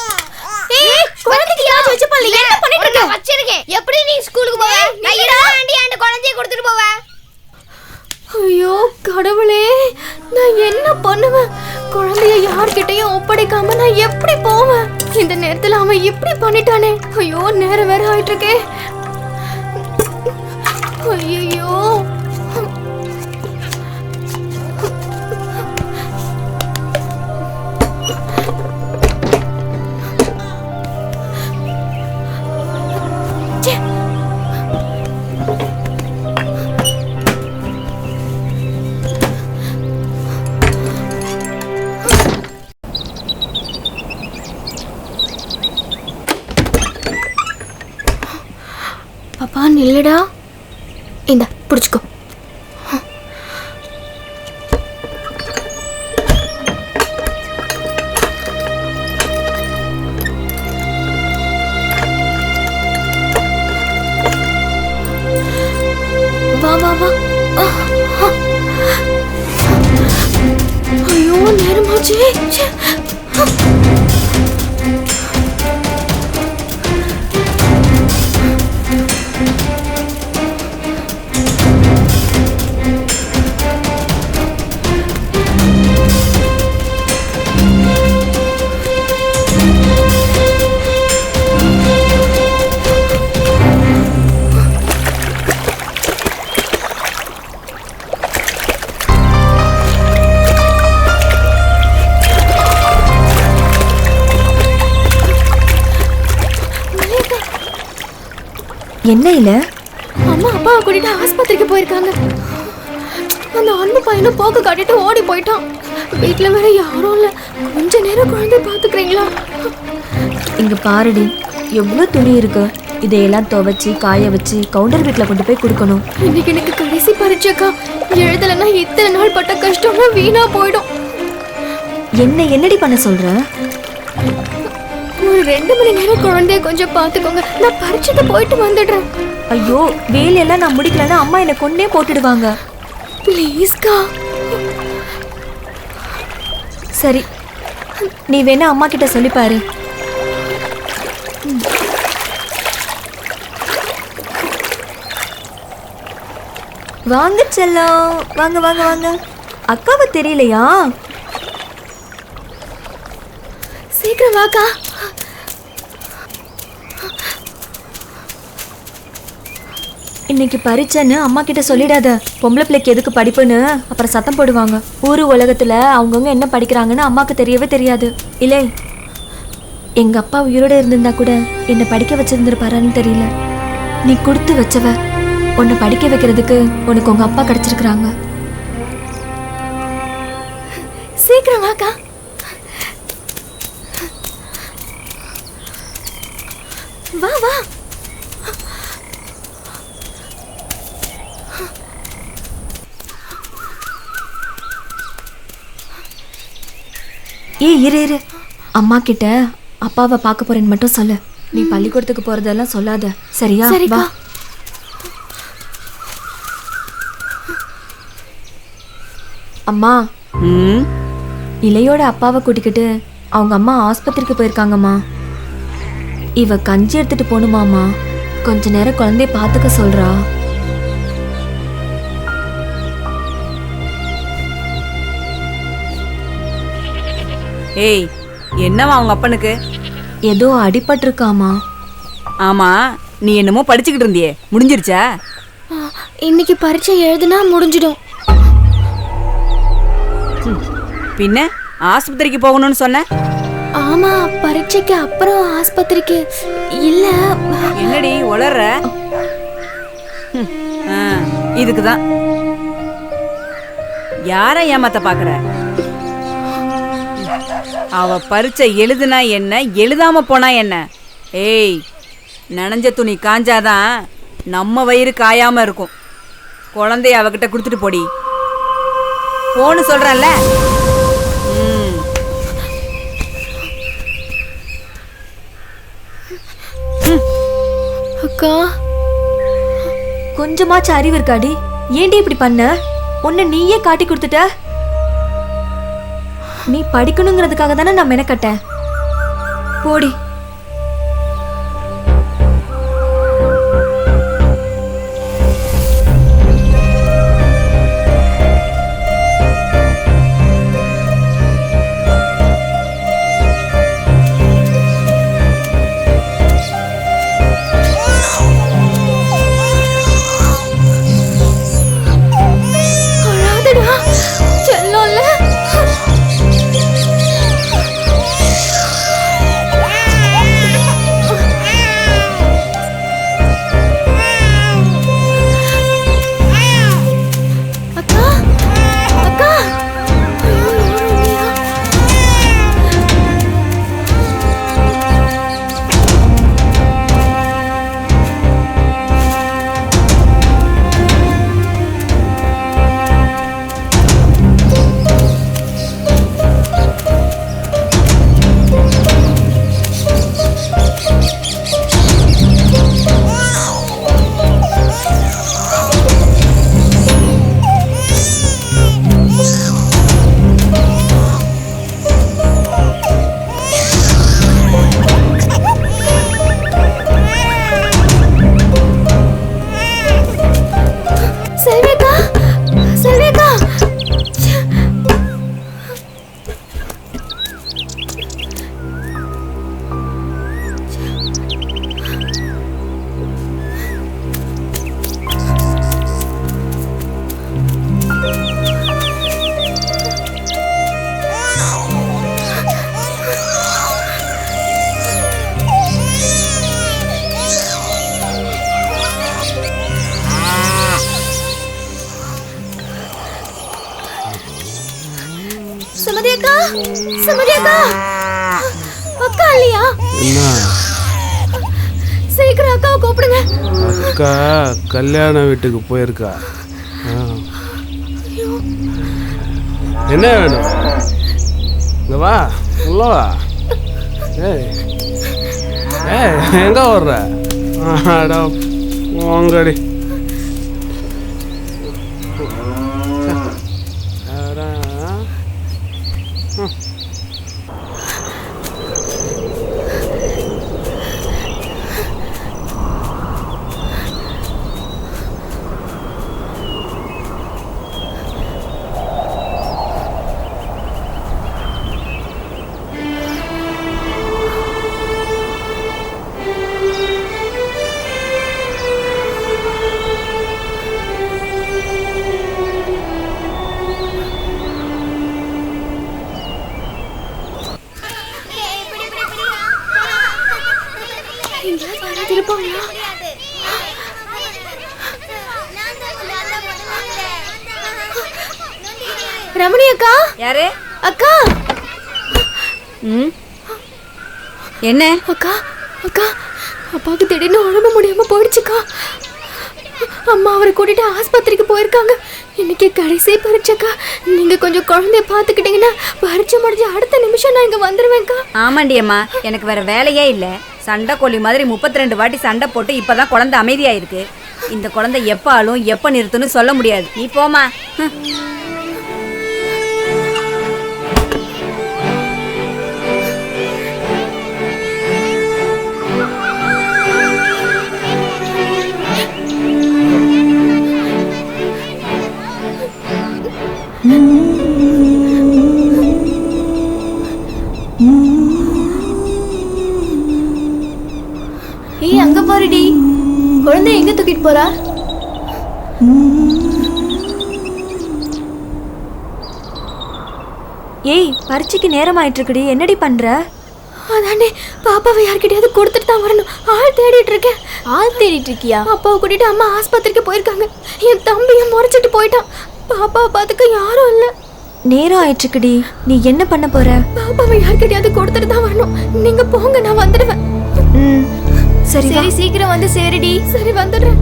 குழந்தைக்கு யாச்சு வச்சு பால் என்ன பண்ணிட்டு இருக்க? வச்சிருக்கேன். எப்படி நீ ஸ்கூலுக்கு போவ? நான் இருவாண்டி அந்த குழந்தையை கொடுத்துட்டு போவேன். ஐயோ கடவுளே, நான் என்ன பண்ணுவேன்? குழந்தைய யார்கிட்டயும் ஒப்படைக்காம நான் எப்படி போவேன்? இந்த நேரத்துல அவன் இப்படி பண்ணிட்டானே. ஐயோ நேரம் வேற ஆயிட்டு இருக்கே. ஐயோ பாப்பா நில்லுடா. இந்த பிடிச்சுக்கோ. வா வா வா. ஐயோ நேரமாச்சு. என்ன இல்ல? அம்மா அப்பாவை கூட்டிட்டு ஆஸ்பத்திரிக்கு போயிருக்காங்க. அந்த அன்பு பையனும் போக்கு காட்டிட்டு ஓடி போயிட்டான். வீட்டுல வேற யாரும் இல்ல. கொஞ்ச நேரம் குழந்தை பாத்துக்கிறீங்களா? இங்க பாருடி, எவ்வளவு துணி இருக்கு. இதையெல்லாம் துவைச்சி காய வச்சு கவுண்டர் வீட்டுல கொண்டு போய் கொடுக்கணும். இன்னைக்கு எனக்கு கடைசி பரீட்சைக்கா. எழுதலைன்னா இத்தனை நாள் பட்ட கஷ்டமா வீணா போயிடும். என்னடி பண்ண சொல்ற? ஒரு 2 மணி நேரம் குழந்தைய கொஞ்சம் பாத்துக்கோங்க. நான் பரீட்சைக்கு போயிட்டு வந்துடுறேன். ஐயோ வேலையெல்லாம் நான் முடிக்கலன்னா அம்மா என்னை கொன்னே போட்டுடுவாங்க. ப்ளீஸ்க்கா. சரி, நீ வேணா அம்மா கிட்ட சொல்லி பாரு. வாங்க செல்லம், வாங்க வாங்க வாங்க. அக்காவை தெரியலையா? சீக்கிரம் வாக்கா. இன்னைக்கு பரீட்சைன்னு அம்மா கிட்ட சொல்லிடாத. பொம்பளை பிள்ளைக்கு எதுக்கு படிப்புன்னு அப்புறம் சத்தம் போடுவாங்க. ஊரு உலகத்துல அவங்கவுங்க என்ன படிக்கிறாங்கன்னு அம்மாக்கு தெரியவே தெரியாது. இல்லை, எங்க அப்பா உயிரோட இருந்திருந்தா கூட என்னை படிக்க வச்சிருந்திருப்பாரான்னு தெரியல. நீ கொடுத்து வச்சவ. உன்னை படிக்க வைக்கிறதுக்கு உனக்கு உங்க அப்பா கிடைச்சிருக்கிறாங்க. சீக்கிரம் வாக்கா. வா வா. இரு அம்மா கிட்ட அப்பாவை பார்க்க போறேன்னு மட்டும் சொல்லு. நீ பள்ளிக்கூடத்துக்கு போறதெல்லாம் சொல்லாத, சரியா? சரிக்கா. வா. அம்மா, இளையோட அப்பாவை கூட்டிக்கிட்டு அவங்க அம்மா ஆஸ்பத்திரிக்கு போயிருக்காங்கம்மா. இவ கஞ்சி எடுத்துட்டு போகணுமாமா. கொஞ்ச நேரம் குழந்தைய பார்த்துக்க சொல்றா. ஏய், என்னவா அவங்க அப்பனுக்கு? ஏதோ அடிபட்டிருக்காமா. ஆமா, நீ என்னமோ படிச்சுக்கிட்டு இருந்தியே, முடிஞ்சிருச்சா? இன்னைக்கு பரீட்சை எழுதுனா முடிஞ்சிடும். பின்ன ஆஸ்பத்திரிக்கு போகணும்னு சொன்ன? ஆமா, பரீட்சைக்கு அப்புறம் ஆஸ்பத்திரிக்கு இல்ல. என்னடி உளற? இதுக்குதான் யார ஏமாத்த பாக்குற? அவ பரீட்சை எழுதுனா என்ன, எழுதாம போனா என்ன? ஏய், நனைஞ்ச துணி காஞ்சாதான் நம்ம வயிறு காயாம இருக்கும். குழந்தைய அவகிட்ட கொடுத்துட்டு போடி. போன்னு சொல்றேன்ல. அக்கா, கொஞ்சமாச்சும் அறிவு இருக்காடி? ஏண்டி இப்படி பண்ண? உன்னை நீயே காட்டி கொடுத்துட்ட. நீ படிக்கணுங்கிறதுக்காக தானே நான் மெனக்கட்டேன். போடி. சுமதி அக்கா, சுமதி அக்கா, அக்கா இல்லையா? சீக்கிரம் அக்காவை கூப்பிடுங்க. அக்கா கல்யாண வீட்டுக்கு போயிருக்கா. என்ன வேணும்? இங்க வா, உள்ள வா. ஏய் ஏய், எங்க வர்ற? உங்கடி ரமணி அக்கா. யாரு? அக்கா. என்ன? அக்கா, அக்கா, அப்பாவுக்கு திடீர்னு உடம்பு முடியாம போயிடுச்சுக்கா. அம்மா அவரை கூட்டிட்டு ஆஸ்பத்திரிக்கு போயிருக்காங்க. இன்னைக்கு கடைசி பரீட்சைக்கா. நீங்க கொஞ்சம் குழந்தைய பாத்துக்கிட்டீங்கன்னா பரீட்சை முடிஞ்சு அடுத்த நிமிஷம் நான் இங்க வந்துருவேன்க்கா. ஆமாண்டி அம்மா, எனக்கு வேற வேலையே இல்ல. சண்டை கோழி மாதிரி 32 வாட்டி சண்டை போட்டு இப்பதான் குழந்தை அமைதியாயிருக்கு. இந்த குழந்தை எப்ப ஆளும் எப்ப நிறுத்துன்னு சொல்ல முடியாது. நீ போமா. அங்க குழந்தை எங்க தூக்கிட்டு போறா? ஏய், பரீட்சைக்கு நேரம் ஆயிட்டு இருக்குடி, என்னடி பண்ற? அதானே பாப்பாவை யார்கிட்டயாவது கொடுத்துட்டு தான் வரணும். ஆள் தேடிட்டு இருக்கேன். ஆள் தேடிட்டு இருக்கியா? அப்பாவை கூட்டிட்டு அம்மா ஆஸ்பத்திரிக்கு போயிருக்காங்க. என் தம்பியை முறைச்சிட்டு போயிட்டான். பாப்பாவை பார்த்துக்க யாரும் இல்லை. நேரம் ஆயிட்டு இருக்குடி, நீ என்ன பண்ண போற? பாப்பாவை யார்கிட்டயாவது கொடுத்துட்டு தான் வரணும். நீங்க போங்க, நான் வந்துடுவேன். சரி சரி, சீக்கிரம் வந்து சேருடி. சரி, வந்துடுறேன்.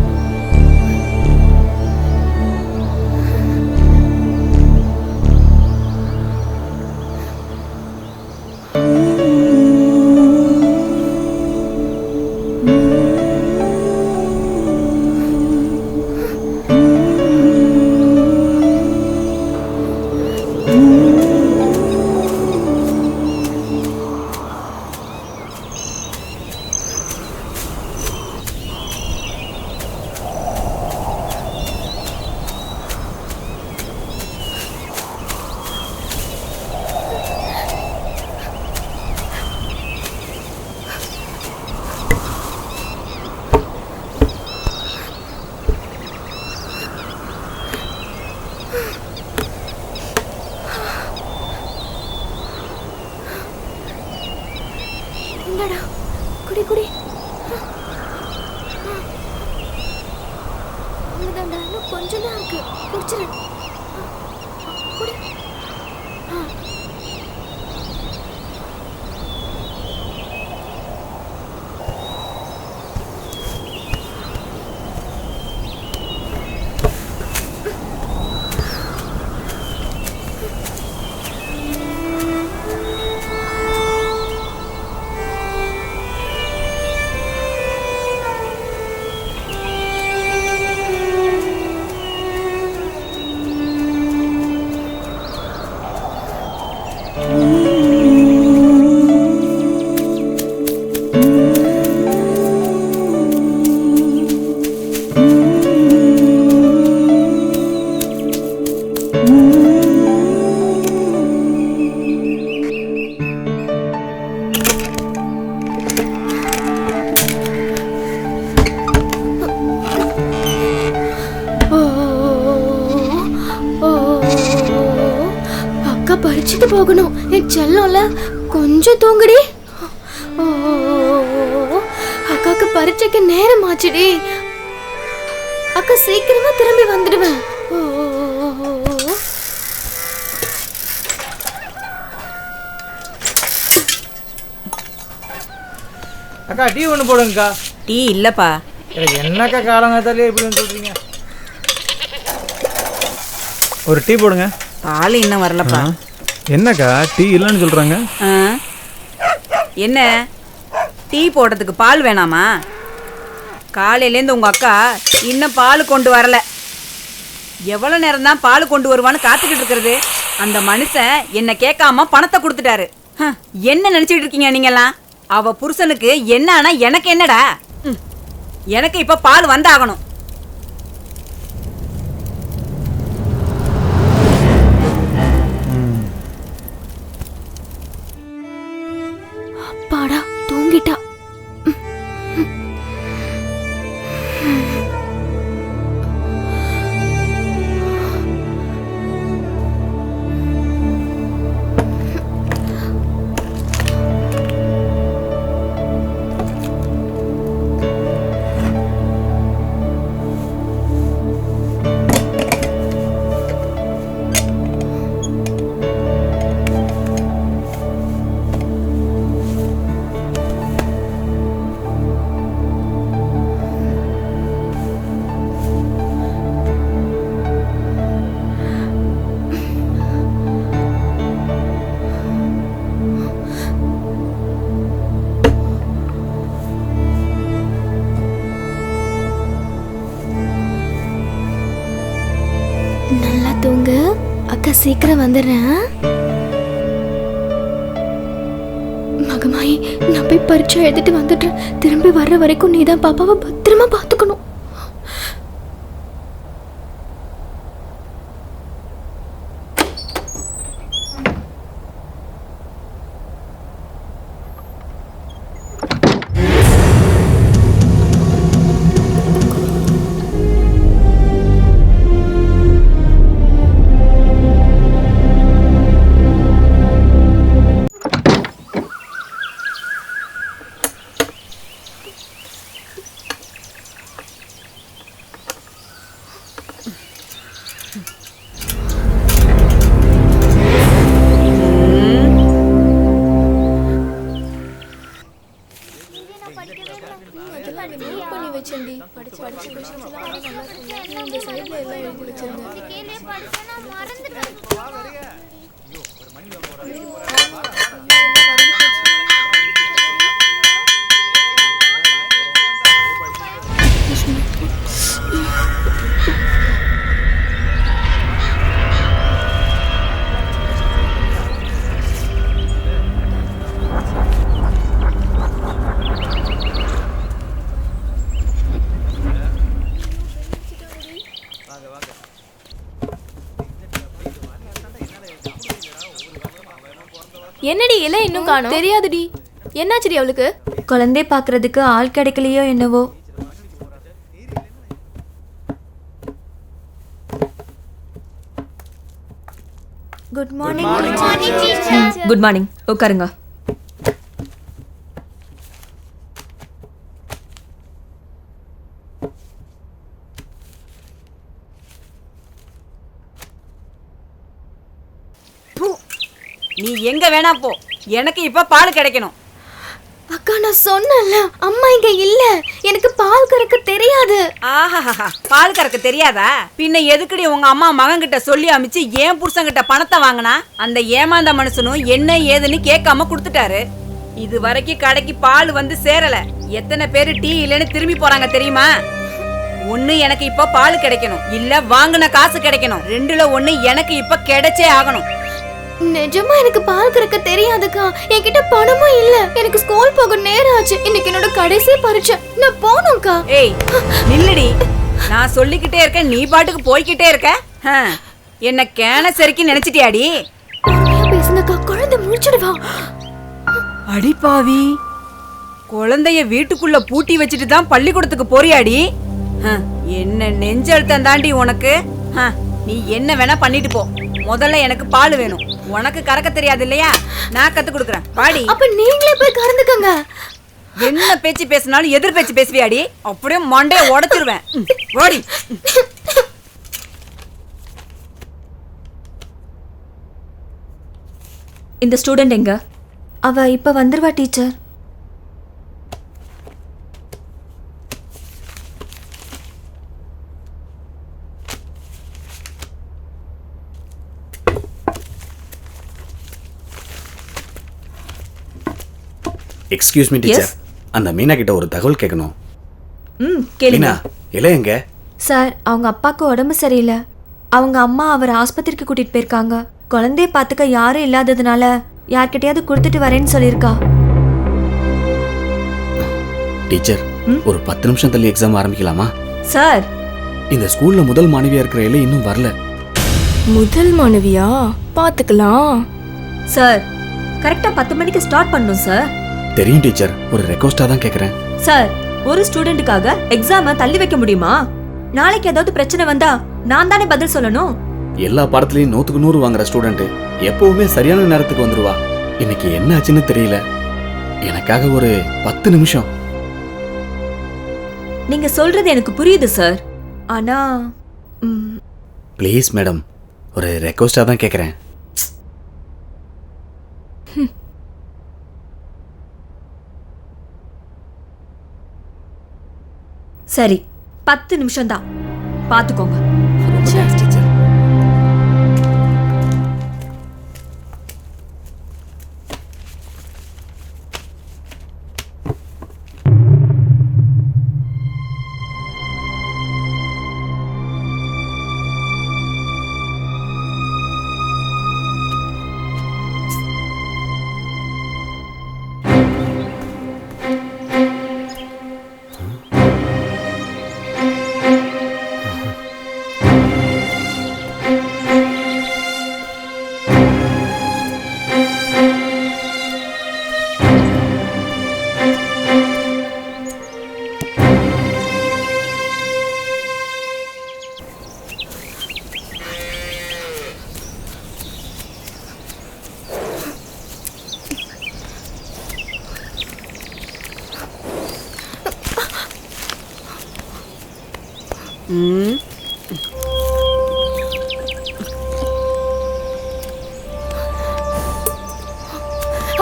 குடி குடி. அவ்வளோதான்டா, இன்னும் கொஞ்சம் தான் இருக்கு. குடிச்சிரு. குடி. பறிச்சுட்டு போகணும். என் செல்லம்ல கொஞ்சம் தூங்குடி. அக்காக்கு பரீட்சைக்கு நேரம் ஆச்சுடி. அக்கா சீக்கிரமா திரும்பி வந்துடுவேன். அக்கா டீ ஒன்று போடுங்கக்கா. டீ இல்லப்பா. என்னக்கா காலங்காத்தாலே இப்படி சொல்றீங்க? ஒரு டீ போடுங்க. பால் இன்னும் வரலப்பா. என்னக்கா டீ இல்லைன்னு சொல்றாங்க? என்ன டீ போடுறதுக்கு பால் வேணாமா? காலையிலேருந்து உங்க அக்கா இன்னும் பால் கொண்டு வரல. எவ்வளோ நேரம் தான் பால் கொண்டு வருவான்னு காத்துக்கிட்டு இருக்கிறது? அந்த மனுஷன் என்ன கேட்காம பணத்தை கொடுத்துட்டாரு. என்ன நினைச்சிட்டு இருக்கீங்க நீங்கெல்லாம்? அவ புருஷனுக்கு என்ன ஆனா எனக்கு என்னடா? எனக்கு இப்ப பால் வந்தாகணும். பாடா தூங்கிட்டா. நல்லா தூங்கு. அக்கா சீக்கிரம் வந்துடுறேன். மகமாயி, நான் போய் பரீட்சை எழுதிட்டு வந்துடுறேன். திரும்பி வர்ற வரைக்கும் நீ தான் பாப்பாவை பத்திரமா பார்த்துக்கணும். என்னடி இலை இன்னும் காணோம்? தெரியாதுடி. என்னாச்சுடி அவளுக்கு? குழந்தை பார்க்கறதுக்கு ஆள் கிடைக்கலையோ என்னவோ. Good morning. Good morning. உட்காருங்க. நீ எங்க வேணா போ, எனக்கு இப்ப பால் கிடைக்கணும். அக்கா நான் சொன்னேன்ல, அம்மா இங்க இல்ல, எனக்கு பால் கறக்க தெரியாது. ஆஹா, பால் கறக்க தெரியாதா? பின்ன எதுக்குடி உங்க அம்மா மகன் கிட்ட சொல்லி அமிச்சு ஏன் புருஷன் கிட்ட பணத்தை வாங்கினா? அந்த ஏமாந்த மனுஷனும் என்ன ஏதுன்னு கேட்காம கொடுத்துட்டாரு. இது வரைக்கும் கடைக்கு பால் வந்து சேரல. எத்தனை பேரு டீ இல்லைன்னு திரும்பி போறாங்க தெரியுமா? ஒண்ணு எனக்கு இப்ப பால் கிடைக்கணும், இல்ல வாங்கின காசு கிடைக்கணும். ரெண்டுல ஒண்ணு எனக்கு இப்ப கிடைச்சே ஆகணும். நிஜமா எனக்கு பால் கறக்க தெரியாதுக்கா. என்கிட்ட பணமும் இல்ல. எனக்கு ஸ்கூல் போக நேரம் ஆச்சு. இன்னைக்கு என்னோட கடைசி பரீட்சை. நான் போணும்க்கா. ஏய் நில்லுடி, நான் சொல்லிக்கிட்டே இருக்கேன், நீ பாட்டுக்கு போய்கிட்டே இருக்க. என்ன கேன சரிக்கு நினைச்சிட்டியாடி? பேசுனக்கா, குழந்தை முடிச்சிடுவா. அடிப்பாவி, குழந்தைய வீட்டுக்குள்ள பூட்டி வச்சுட்டு தான் பள்ளிக்கூடத்துக்கு போறியாடி? என்ன நெஞ்சழுத்தம் தாண்டி உனக்கு. நீ என்ன வேணா பண்ணிட்டு போ, முதல்ல எனக்கு பால் வேணும். உனக்கு கறக்க தெரியாது இல்லையா? நான் கத்து கொடுக்குறேன், பாடி. அப்ப நீங்களே போய் கறந்துக்கங்க. என்ன பேச்சு பேசினாலும் எதிர் பேச்சு பேசுவியாடி? அப்படியே மண்டைய உடைச்சிருவேன். ஓடி. இந்த ஸ்டூடெண்ட் எங்க? அவ இப்ப வந்துருவா டீச்சர். எக்ஸ்கியூஸ் மீ டீச்சர், அந்த மீனா கிட்ட ஒரு தகவல் கேட்கணும். கேளுங்க. இலை எங்க? சார், அவங்க அப்பாவுக்கு உடம்பு சரியில்லை. அவங்க அம்மா அவர் ஆஸ்பத்திரிக்கு கூட்டிட்டு போயிருக்காங்க. குழந்தைய பார்த்துக்க யாரும் இல்லாததுனால யார்கிட்டயாவது கொடுத்துட்டு வரேன்னு சொல்லியிருக்கா. டீச்சர், ஒரு 10 நிமிஷம் தள்ளி எக்ஸாம் ஆரம்பிக்கலாமா? சார், இந்த ஸ்கூல்ல முதல் மாணவியா இருக்கிற இலை இன்னும் வரல. முதல் மாணவியா? பாத்துக்கலாம். சார், கரெக்டா 10 மணிக்கு ஸ்டார்ட் பண்ணணும் சார். தெரியும் டீச்சர், ஒரு ரெக்வஸ்டா தான் கேக்குறேன். சார், ஒரு ஸ்டூடெண்ட்டுக்காக எக்ஸாமை தள்ளி வைக்க முடியுமா? நாளைக்கு ஏதாவது பிரச்சனை வந்தா நான் தானே பதில் சொல்லணும். எல்லா பாடத்துலயும் 100க்கு 100 வாங்குற ஸ்டூடெண்ட் எப்பவுமே சரியான நேரத்துக்கு வந்துருவா. இன்னைக்கு என்ன ஆச்சுன்னு தெரியல. எனக்காக ஒரு 10 நிமிஷம். நீங்க சொல்றது எனக்கு புரியுது சார், ஆனா ப்ளீஸ் மேடம், ஒரு ரெக்வஸ்டா தான் கேக்குறேன். சரி, 10 நிமிஷம் தான், பாத்துக்கோங்க.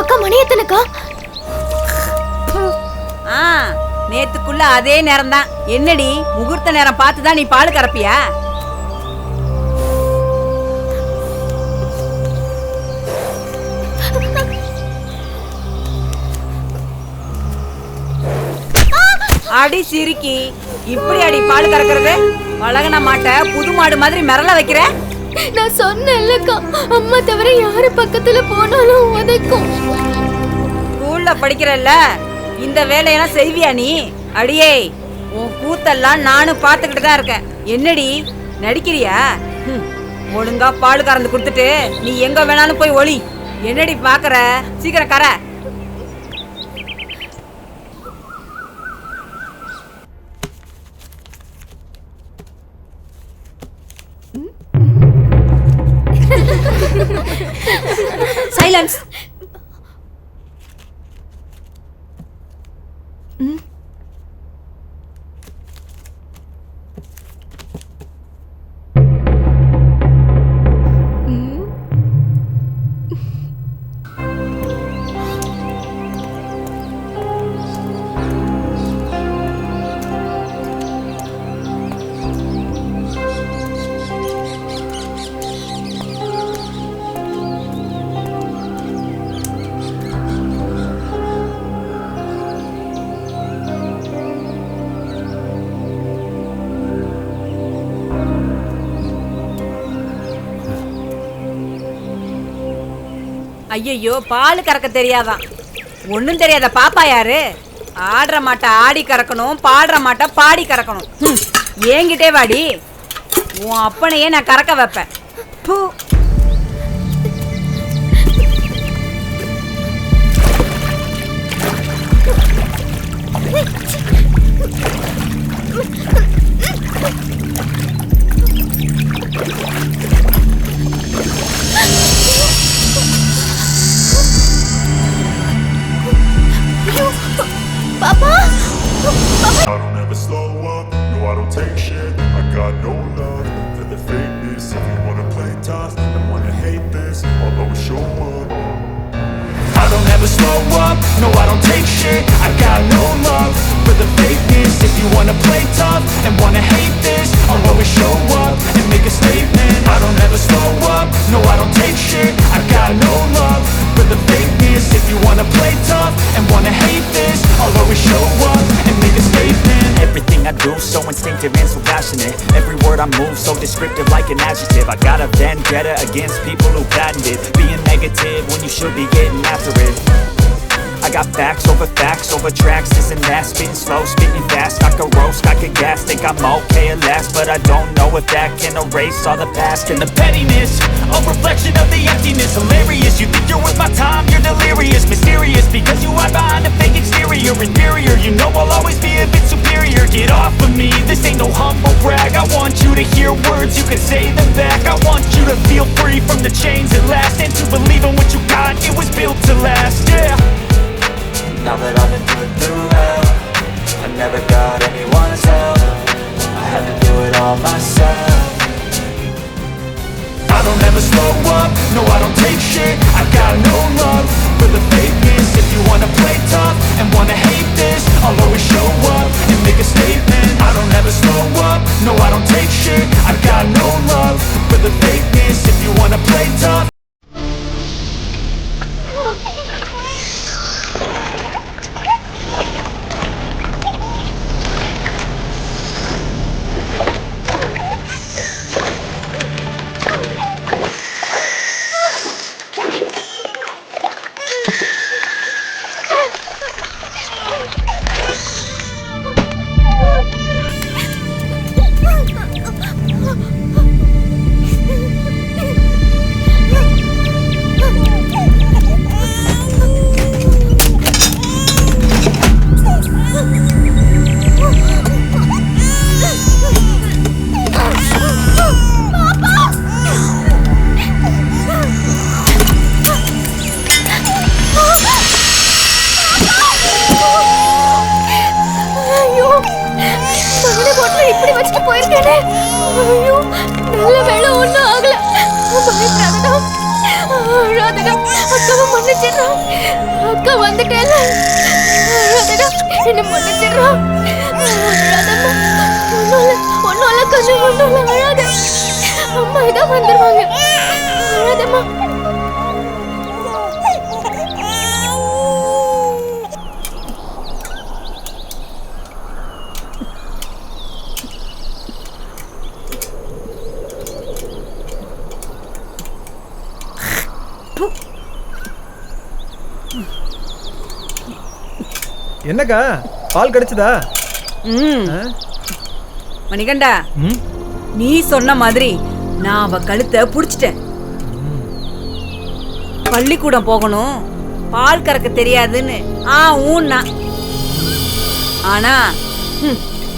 அக்கா, மணி எத்தனைக்கா? நேத்துக்குள்ள அதே நேரம் தான். என்னடி முகூர்த்த நேரம் பார்த்துதான் நீ பால் கறப்பியா? அடி சிரிக்கி, இப்படி அடி பால் கறக்கிறது? பழகன மாட்ட புது மாடு மாதிரி மிரள வைக்கிற. நான் சொன்னேன்லக்கா, அம்மா தவிர யாரு பக்கத்துல போனாலும் உதைக்கும். ஸ்கூல்ல படிக்கிறல்ல, இந்த வேலையெல்லாம் செய்வியா நீ? அடியே, உன் கூத்தெல்லாம் நானும் பார்த்துக்கிட்டு தான் இருக்கேன். என்னடி நடிக்கிறியா? ஒழுங்கா பால் கறந்து கொடுத்துட்டு நீ எங்க வேணாலும் போய் ஒளி. என்னடி பாக்குற? சீக்கிரம் கர. சைலன்ஸ். ஐயோ, பால் கறக்க தெரியாதான். ஒன்றும் தெரியாத பாப்பா யாரு? ஆடுற மாட்டை ஆடி கறக்கணும், பாடுற மாட்டை பாடி கறக்கணும். ஏங்கிட்டே வாடி, உன் அப்பனையே நான் கறக்க வைப்பேன். Papa! I don't ever slow up, no I don't take shit. I got no love for the fakeness. If you wanna play tough and wanna hate this, I'll always show up. I don't ever slow up, no I don't take shit. I got no love for the fakeness. If you wanna play tough and wanna hate this, I'll always show up and make a statement. I don't ever slow up, no I don't take shit. I got no love for the fakeness. If you wanna play tough and wanna hate this, I'll always show up and make a statement. Everything I do so instinctive and so passionate. Every word I move so descriptive like an adjective. I got a vendetta against people who patented being negative when you should be getting after it. I got facts over tracks, this and that. Spitting slow, spitting fast, I can roast, I can gas. Think I'm okay at last, but I don't know if that can erase all the past. And the pettiness, a reflection of the emptiness. Hilarious, you think you're worth my time, you're delirious. Mysterious, because you hide behind a fake exterior. Inferior, you know I'll always be a bit superior. Get off of me, this ain't no humble brag. I want you to hear words, you can say them back. I want you to feel free from the chains at last, and to believe in what you got, it was built to last, yeah. Now that I've been through hell, I never got anyone's help. I had to do it all myself. I don't ever slow up, no I don't take shit. I got no love for the fakeness. If you wanna play tough and wanna hate this, I'll always show up and make a statement. I don't ever slow up, no I don't take shit. I got no love for the fakeness. If you wanna play tough. அக்கா வந்துட்டேல என்ன மன்னிச்சிடுறா. ஒன்னும் கண்ணு ஒன்னும் அழாத. அம்மா இதான் வந்துருவாங்க. அழாதம்மா. என்னக்கா பால் கிடைச்சதா? மணிகண்டா, நீ சொன்ன மாதிரி நான் அவ கழுத்தை புடிச்சிட்டேன். பள்ளிக்கூடம் போகணும், பால் கறக்க தெரியாதுன்னு ஊன்னா. ஆனா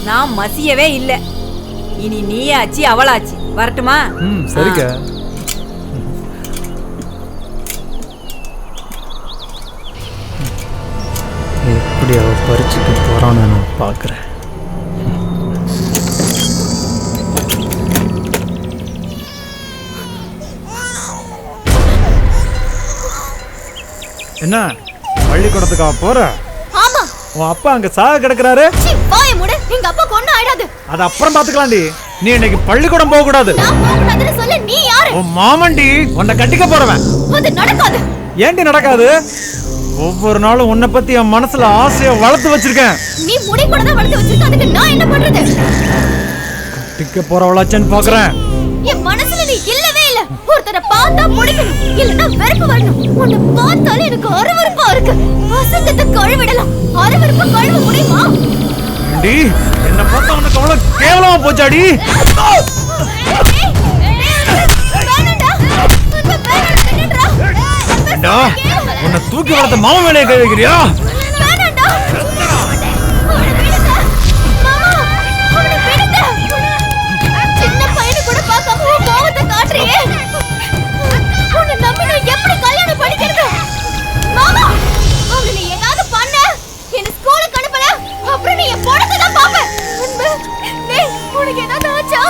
நான் மசியவே இல்லை. இனி நீயாச்சு அவளாச்சு. வரட்டுமா? சரிக்கா. எப்படி அவ பறிச்சுட்டு போறான்னு நான் பார்க்குறேன். என்ன பள்ளிக்கூடத்துக்கா போற? ஆமா. உன் அப்பா அங்க சாக கிடக்குறாரு. வாயை மூடு. எங்க அப்பா கொண்டு ஆயிடாது. அது அப்புறம் பாத்துக்கலாம்டி. நீ இன்னைக்கு பள்ளிக்கூடம் போக கூடாது. நான் போக கூடாதுன்னு சொல்ல நீ யாரு? உன் மாமன்டி. உன்னை கட்டிக்க போறவன். அது நடக்காது. ஏன்டி நடக்காது? ஒவ்வொரு நாளும் உன்னை பத்தி என் மனசுல ஆசையை வளர்த்து வச்சிருக்கேன். நீ முடி கூட தான் வளர்த்து வச்சிருக்க. அதுக்கு நான் என்ன பண்றது? கட்டிக்க போறவளாச்சேன்னு பாக்குறேன். என் மனசுல நீ இல்லவே இல்ல. ஒருத்தரை பார்த்தா பிடிக்கணும், இல்லன்னா வெறுப்பு வரணும். உன்னை பார்த்தாலே எனக்கு அருவருப்பா இருக்கு. அசங்கத்தை கழுவிடலாம், அருவருப்பா கழுவ முடியுமா? ஏண்டி என்ன பார்த்தா உனக்கு அவ்வளவு கேவலமா போச்சாடி? உன்னை தூக்கி வளர்த்த மாமா மேலே கை வைக்கிறியா? சின்ன பையனு கூட பார்க்காம கோவத்தை காட்டுறியே. உன்னை நம்பி நான் எப்படி கல்யாணம் படிக்கிறது? மாமா, அவனை நீ ஏதாவது பண்ண, என்ன ஸ்கூலுக்கு அனுப்பல, அப்புறம் நீ என் பொண்ணத்தை தான் பாப்ப. டேய், உனக்கு ஏதாவது ஆச்சா?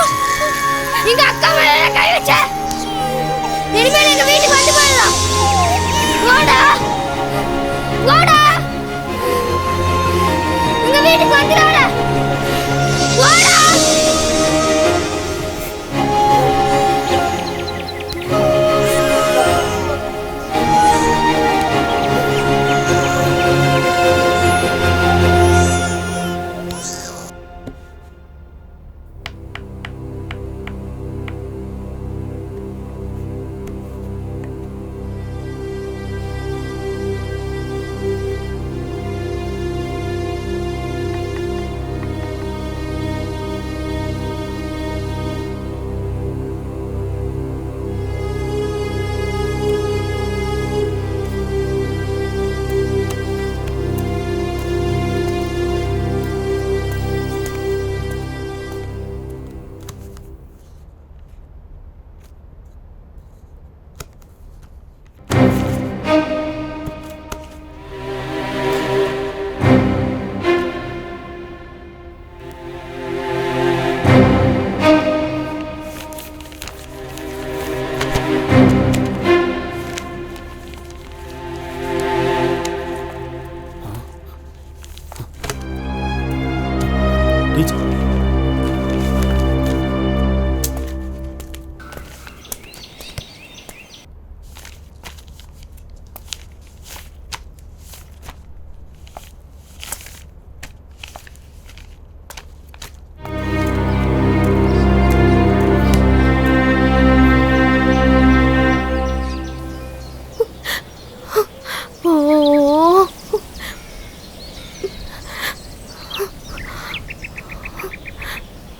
எங்க அக்கா மேல கை வச்ச. இனிமேல் எங்க வீட்டுக்கு வந்து போயிடலாம். வாடா வாடா, எங்க வீட்டுக்கு வந்துடாத. வாடா.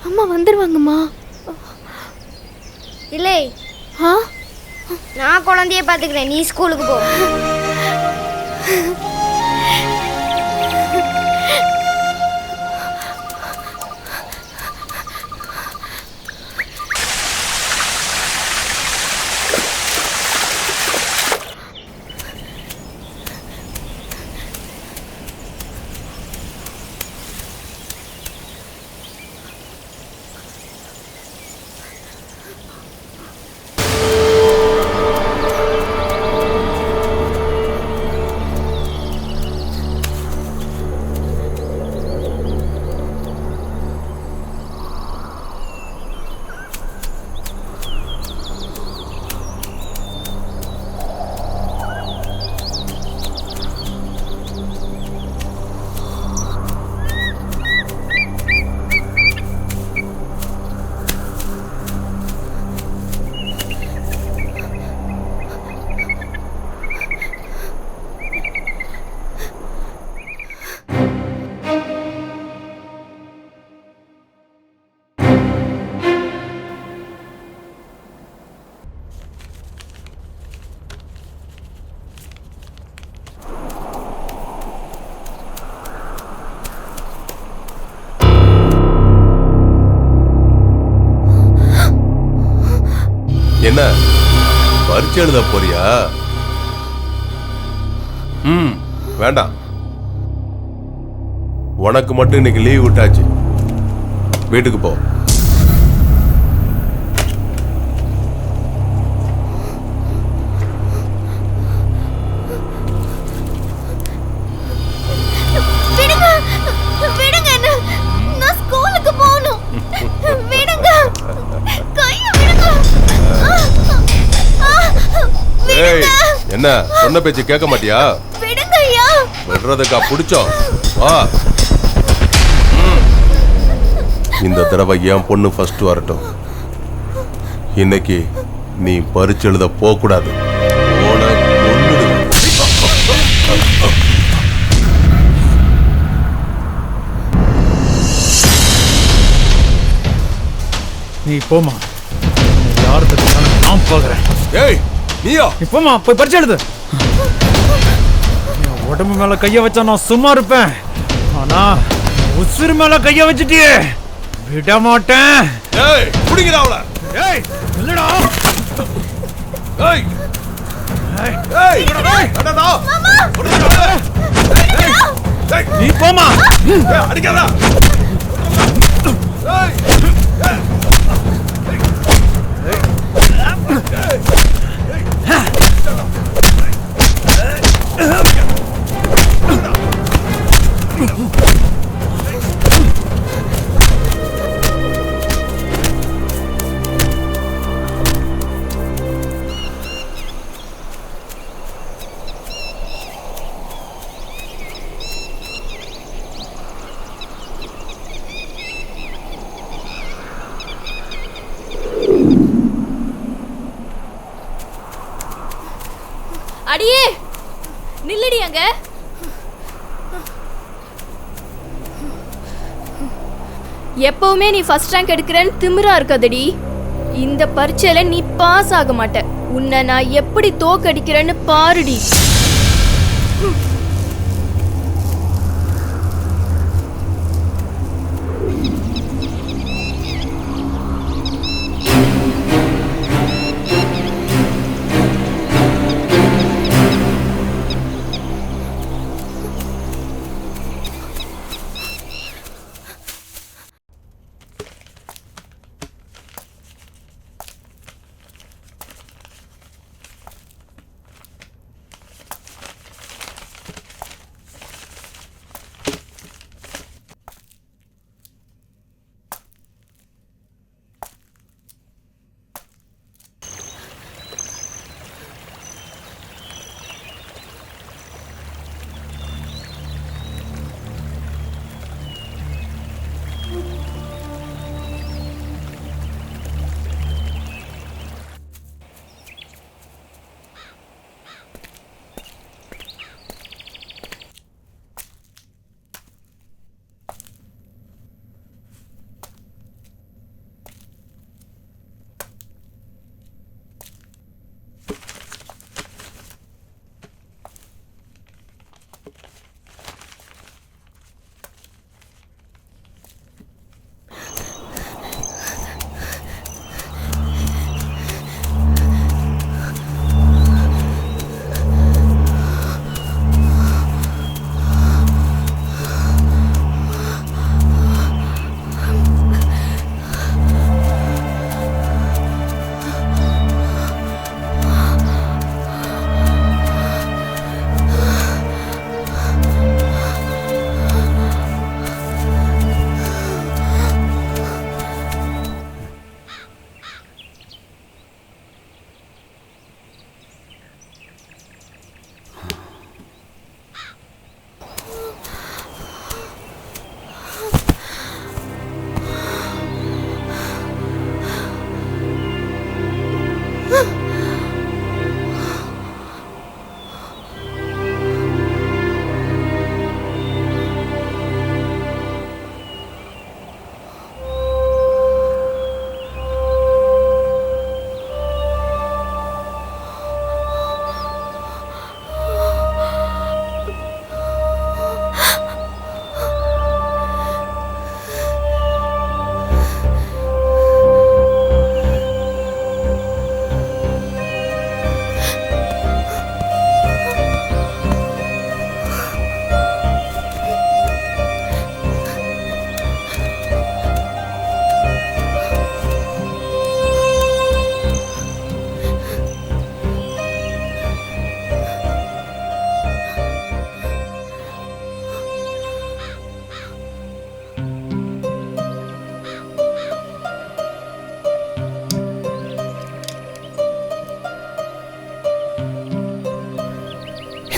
அம்மா வந்துருவாங்கம்மா. இல்லை, நான் குழந்தைய பாத்துக்கிறேன், நீ ஸ்கூலுக்கு போ. பரீட்சை எழுத போறியா? வேண்டாம், உனக்கு மட்டும் இன்னைக்கு லீவ் விட்டாச்சு. வீட்டுக்கு போ. என்ன சொன்ன பேச்சு கேட்க மாட்டியா? விடுறதுக்கா புடிச்சோம். வா, இந்த தடவை என் பொண்ணு ஃபர்ஸ்ட் வரட்டும். இன்னைக்கு நீ பரீட்சை எழுத போக கூடாது. நீ போமா, யார் நான் போகிறேன். ஏய் நீயா? நீ போமா, போய் பரிச்சை எழுது. உடம்பு மேல கைய வச்சா நான் சும்மா இருப்பேன், ஆனா உசுறு மேல கைய வச்சுட்டியே விட மாட்டேன். ஏய் புடிங்கடா அவள. ஏய் இல்லடா. ஏய் ஏய் அடடா நீ போமா. அடிக்காதடா. ஏய் அடியே நில்லடி அங்க. எப்பவுமே நீ ஃபர்ஸ்ட் ரேங்க் எடுக்கிறேன்னு திமிரா இருக்காதடி. இந்த பரீட்சையில நீ பாஸ் ஆக மாட்ட. உன்னை நான் எப்படி தோக்கடிக்கிறேன்னு பாருடி.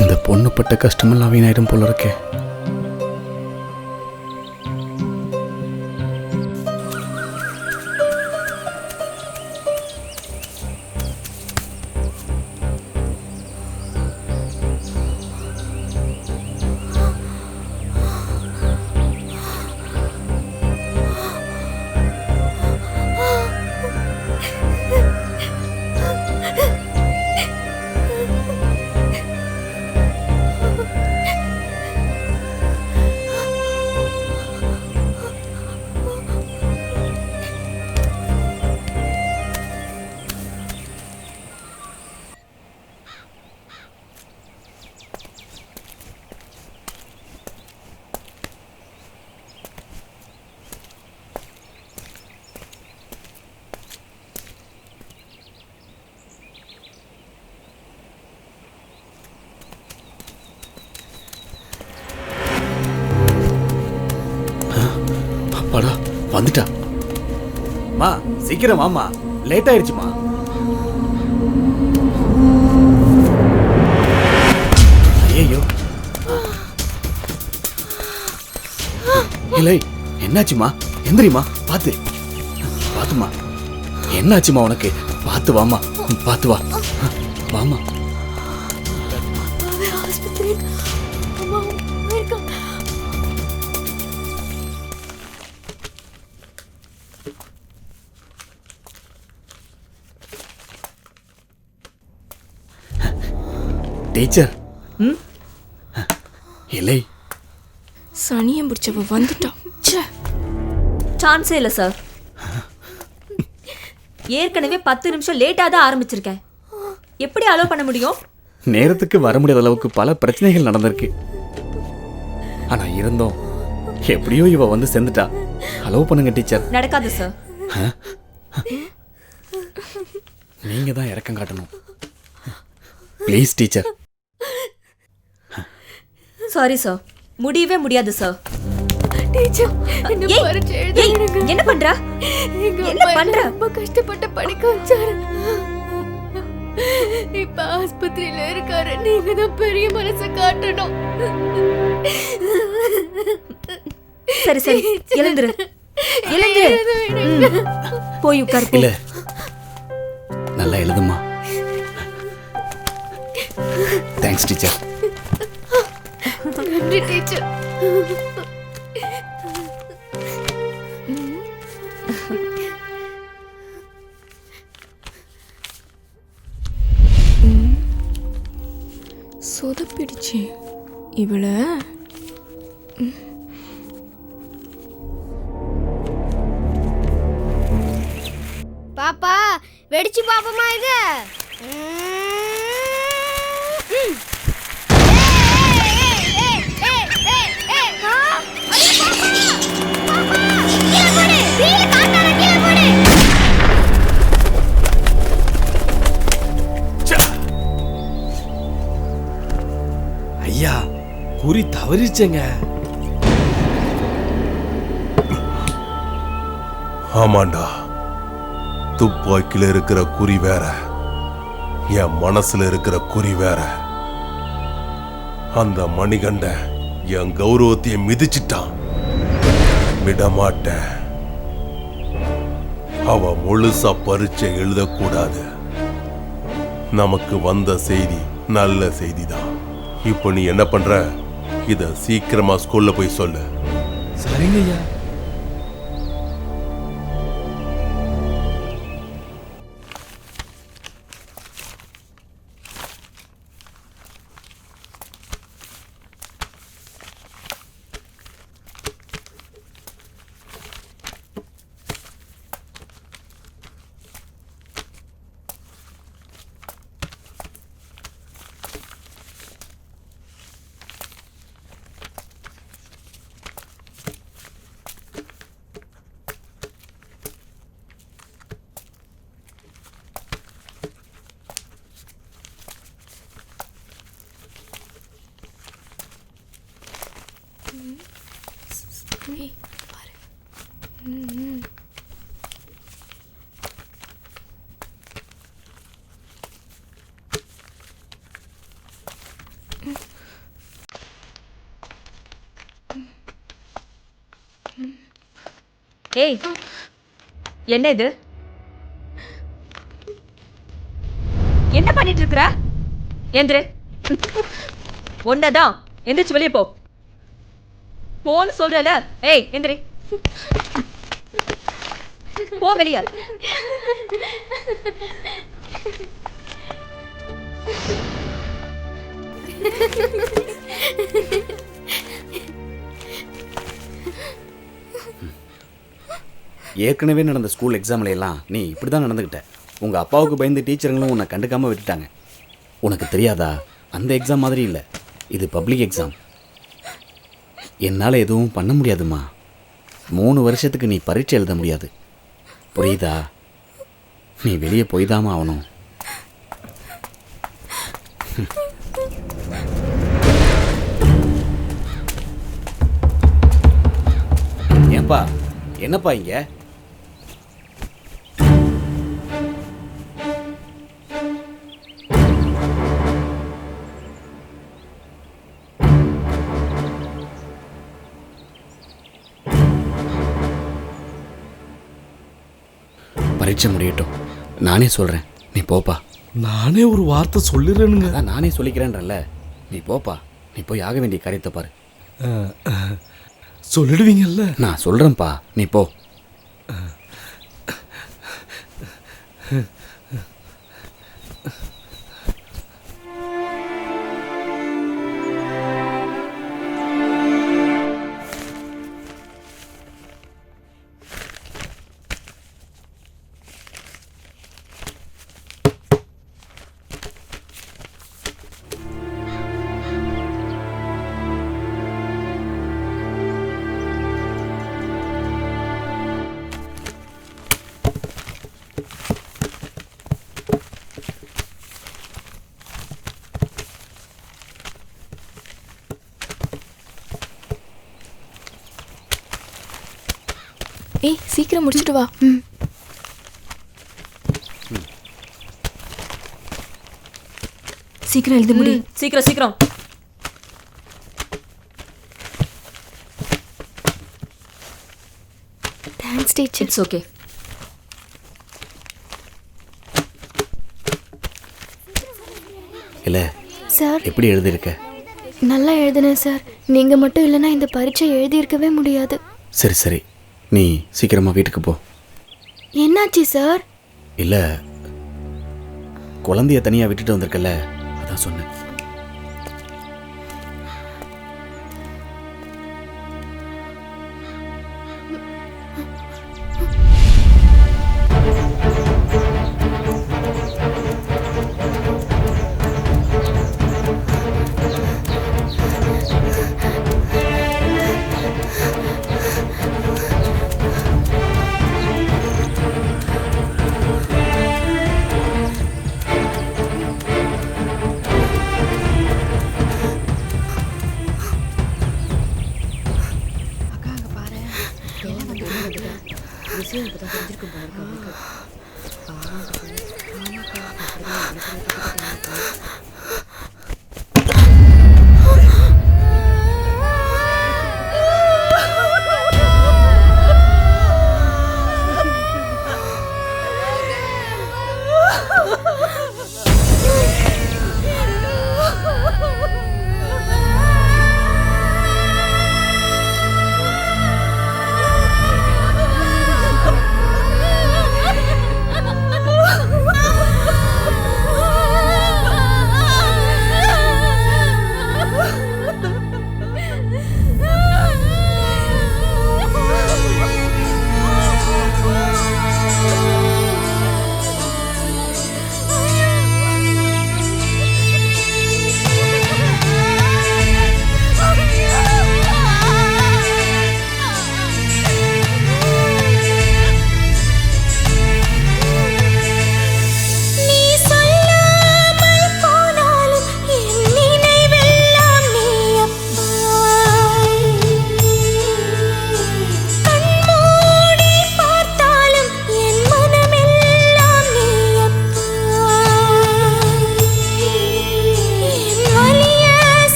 இந்த பொண்ணு பட்ட கஷ்டமெல்லாம் வீணாயிடும் போல இருக்கே. அப்பாடா வந்துட்டா. மா சீக்கிரம் வாமா, லேட் ஆயிடுச்சுமா. ஐயோ இல்லை, என்னாச்சுமா? எந்திரிமா, பார்த்து பார்த்துமா. என்னாச்சுமா உனக்கு? பார்த்து வாமா, பார்த்து வா, வாமா. டீச்சர் இல்லை, சனியம் பிடிச்சவ வந்துட்டான். சான்ஸே இல்லை சார். ஏற்கனவே 10 நிமிஷம் லேட்டாக தான் ஆரம்பிச்சிருக்கேன். எப்படி அலோவ் பண்ண முடியும்? நேரத்துக்கு வர முடியாத அளவுக்கு பல பிரச்சனைகள் நடந்திருக்கு. ஆனா இருந்தோம் எப்படியோ இவ வந்து சேர்ந்துட்டா. அலோவ் பண்ணுங்க டீச்சர். நடக்காது சார். நீங்க தான் இறக்கம் காட்டணும். Please teacher. சாரி சார், முடியவே முடியாது சார். என்ன பண்ற? என்ன பண்ற? ரொம்ப கஷ்டப்பட்டு படிக்க வச்சாரு. இப்ப ஆஸ்பத்திரியில இருக்காரு. நீங்க தான் பெரிய மனசை காட்டணும். சரி சரி, எழுந்துரு எழுந்துரு. போய் உட்கார். இல்ல, நல்லா எழுதுமா. Thanks teacher. நன்றி டீச்சர். சொதப்பிடுச்சு இவள. பாப்பா வெடிச்சு பாப்பமா இது. ஐயா, குறி தவறிச்சேங்க. ஆமாண்டா, துப்பாக்கில இருக்கிற குறி வேற, என் மனசுல இருக்கிற குறி வேற. அந்த மணிகண்ட என் கௌரவத்தையே மிதிச்சிட்டான். விடமாட்டேன். அவ முழுசா பரீட்சை எழுதக்கூடாது. நமக்கு வந்த செய்தி நல்ல செய்திதான். இப்போ நீ என்ன பண்ற? இத சீக்கிரமா ஸ்கூல்ல போய் சொல்லு. சரிங்க ஐயா. ஏய், என்ன இது? என்ன பண்ணிட்டு இருக்கிற? எந்திரு. ஒன்னதான் எந்திரிச்சு வெளியே போ. போன்னு சொல்றல. ஏய், எந்திரி. போ வெளியே. ஏற்கனவே நடந்த ஸ்கூல் எக்ஸாம்ல எல்லாம் நீ இப்படி தான் நடந்துக்கிட்ட. உங்கள் அப்பாவுக்கு பயந்து டீச்சருங்களும் உன்னை கண்டுக்காமல் விட்டுட்டாங்க. உனக்கு தெரியாதா, அந்த எக்ஸாம் மாதிரி இல்லை, இது பப்ளிக் எக்ஸாம். என்னால் எதுவும் பண்ண முடியாதுமா. 3 வருஷத்துக்கு நீ பரீட்சை எழுத முடியாது, புரியுதா? நீ வெளியே போய்தாமா ஆகணும். ஏன்பா, என்னப்பா இங்க? பரீட்சை முடியட்டும், நானே சொல்றேன், நீ போப்பா. நானே ஒரு வார்த்தை சொல்லிடுறேனுங்க. அதான் நானே சொல்லிக்கிறேன்றல்ல, நீ போப்பா. நீ போய் ஆக வேண்டிய காரியத்தை பாரு. சொல்லிடுவீங்கல்ல? நான் சொல்றேன்ப்பா, நீ போ. ஏய், சீக்கிரம் முடிச்சுட்டு வா. சீக்கிரம் எழுதி முடி. சீக்கிரம் சீக்கிரம். Thanks teacher. It's okay. இல்லை சார், எப்படி எழுதியிருக்க? நல்லா எழுதுனேன் சார். நீங்கள் மட்டும் இல்லைன்னா இந்த பரீட்சை எழுதியிருக்கவே முடியாது. சரி சரி, நீ சீக்கிரமாக வீட்டுக்கு போ. என்னாச்சு சார்? இல்லை, குழந்தைய தனியாக விட்டுட்டு வந்திருக்கல, அதான் சொன்னேன்.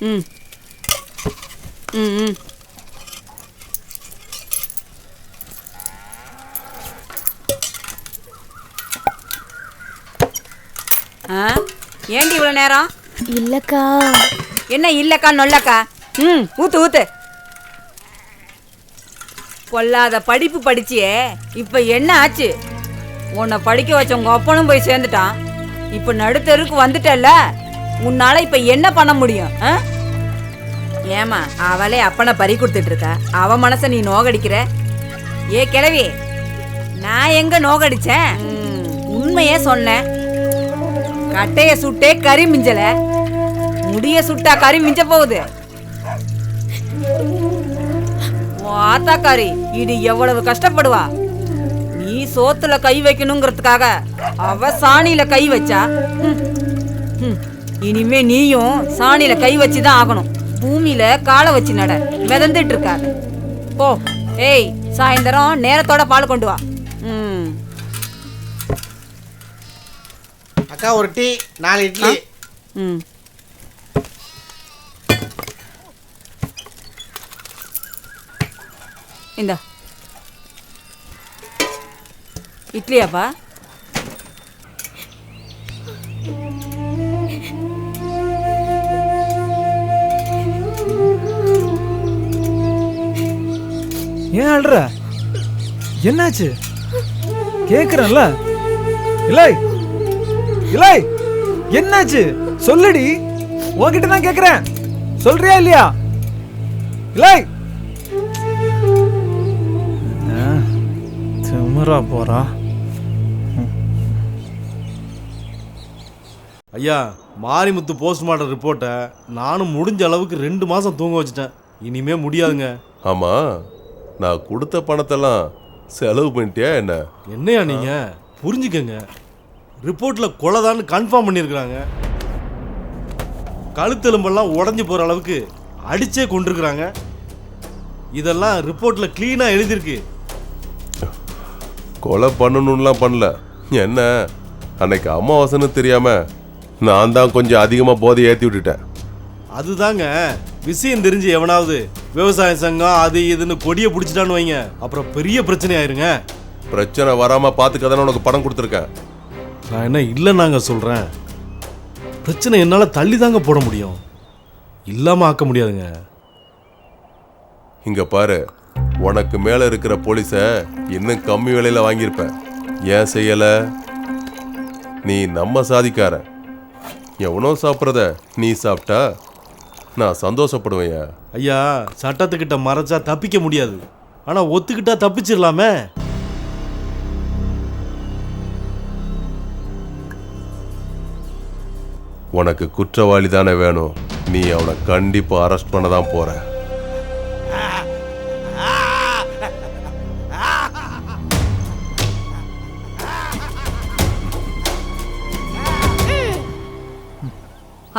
ம் ம் ம் ஏண்டி இவ்வளோ நேரம்? இல்லக்கா. என்ன இல்லக்கா நொல்லக்கா? ம் ஊத்து ஊத்து. பொல்லாத படிப்பு படிச்சியே, இப்போ என்ன ஆச்சு? உன்னை படிக்க வச்ச உங்க அப்பனும் போய் சேர்ந்துட்டான். இப்போ நடுத்தருக்கு வந்துட்டல்ல, உன்னால இப்போ என்ன பண்ண முடியும்? ஏமா அவளே அப்பனை பறி கொடுத்துட்டு இருக்கா, அவ மனசை நீ நோகடிக்கிற? ஏ கிழவி, நான் எங்க நோகடிச்சேன்? உண்மையே சொன்னேன். கட்டைய சுட்டே கறி மிஞ்சல, முடிய சுட்டா கறி மிஞ்ச போகுது. ஆத்தாக்காரி இது எவ்வளவு கஷ்டப்படுவா. நீ சோத்துல கை வைக்கணுங்கிறதுக்காக அவ சாணியில கை வச்சா. இனிமே நீயும் சாணியில கை வச்சுதான் ஆகணும். பூமியில காலை வச்சு நட, மிதந்துட்டு இருக்க. போ. ஏய், சாயந்தரம் நேரத்தோட பால் கொண்டு வா. அக்கா ஒரு டீ, 4 இட்லி. ம் இந்த இட்லியாப்பா? ஏன் அழுற? என்னாச்சு? கேக்குறேன்ல. இல்லை இல்லை, என்னாச்சு சொல்லுடி. உன்கிட்ட தான் கேக்குறேன், சொல்றியா இல்லையா? இல்லை திமிரா போறா. ஐயா, மாரிமுத்து போஸ்ட்மார்ட்டம் ரிப்போர்ட்டை நானும் முடிஞ்ச அளவுக்கு 2 மாசம் தூங்க வச்சுட்டேன். இனிமே முடியாதுங்க. ஆமா, நான் கொடுத்த பணத்தெல்லாம் செலவு பண்ணிட்டியா என்ன? என்னையா நீங்க புரிஞ்சுக்கங்க. ரிப்போர்ட்ல கொலைதான்னு கன்ஃபார்ம் பண்ணியிருக்கிறாங்க. கழுத்தெலும்பெல்லாம் உடஞ்சி போற அளவுக்கு அடிச்சே கொண்டிருக்கிறாங்க. இதெல்லாம் ரிப்போர்ட்ல கிளீனா எழுதியிருக்கு. கொலை பண்ணணும்லாம் பண்ணல. என்ன, அன்னைக்கு அமாவாசைன்னு தெரியாம நான் தான் கொஞ்சம் அதிகமாக போதை ஏற்றி விட்டுட்டேன். அதுதாங்க, விஷயம் தெரிஞ்சு எவனாவது விவசாய சங்கம் அது இதுன்னு கொடியை பிடிச்சிட்டான்னு வைங்க, அப்புறம் பெரிய பிரச்சனை ஆயிருங்க. பிரச்சனை வராமல் பார்த்துக்கதானே உனக்கு பணம் கொடுத்துருக்கேன். நான் என்ன இல்லைன்னாங்க சொல்கிறேன். பிரச்சனை என்னால் தள்ளி தாங்க போட முடியும், இல்லாமல் ஆக்க முடியாதுங்க. இங்கே பாரு, உனக்கு மேலே இருக்கிற போலீஸை இன்னும் கம்மி விலையில் வாங்கியிருப்பேன். ஏன் செய்யலை? நீ நம்ம சாதிக்கார. எவனோ சாப்பிட்றத நீ சாப்பிட்டா நான் சந்தோஷப்படுவேன். ஐயா, சட்டத்துக்கிட்ட மறைச்சா தப்பிக்க முடியாது, ஆனால் ஒத்துக்கிட்டா தப்பிச்சிடலாமே. உனக்கு குற்றவாளி தானே வேணும். நீ அவனை கண்டிப்பாக அரெஸ்ட் பண்ண தான் போற.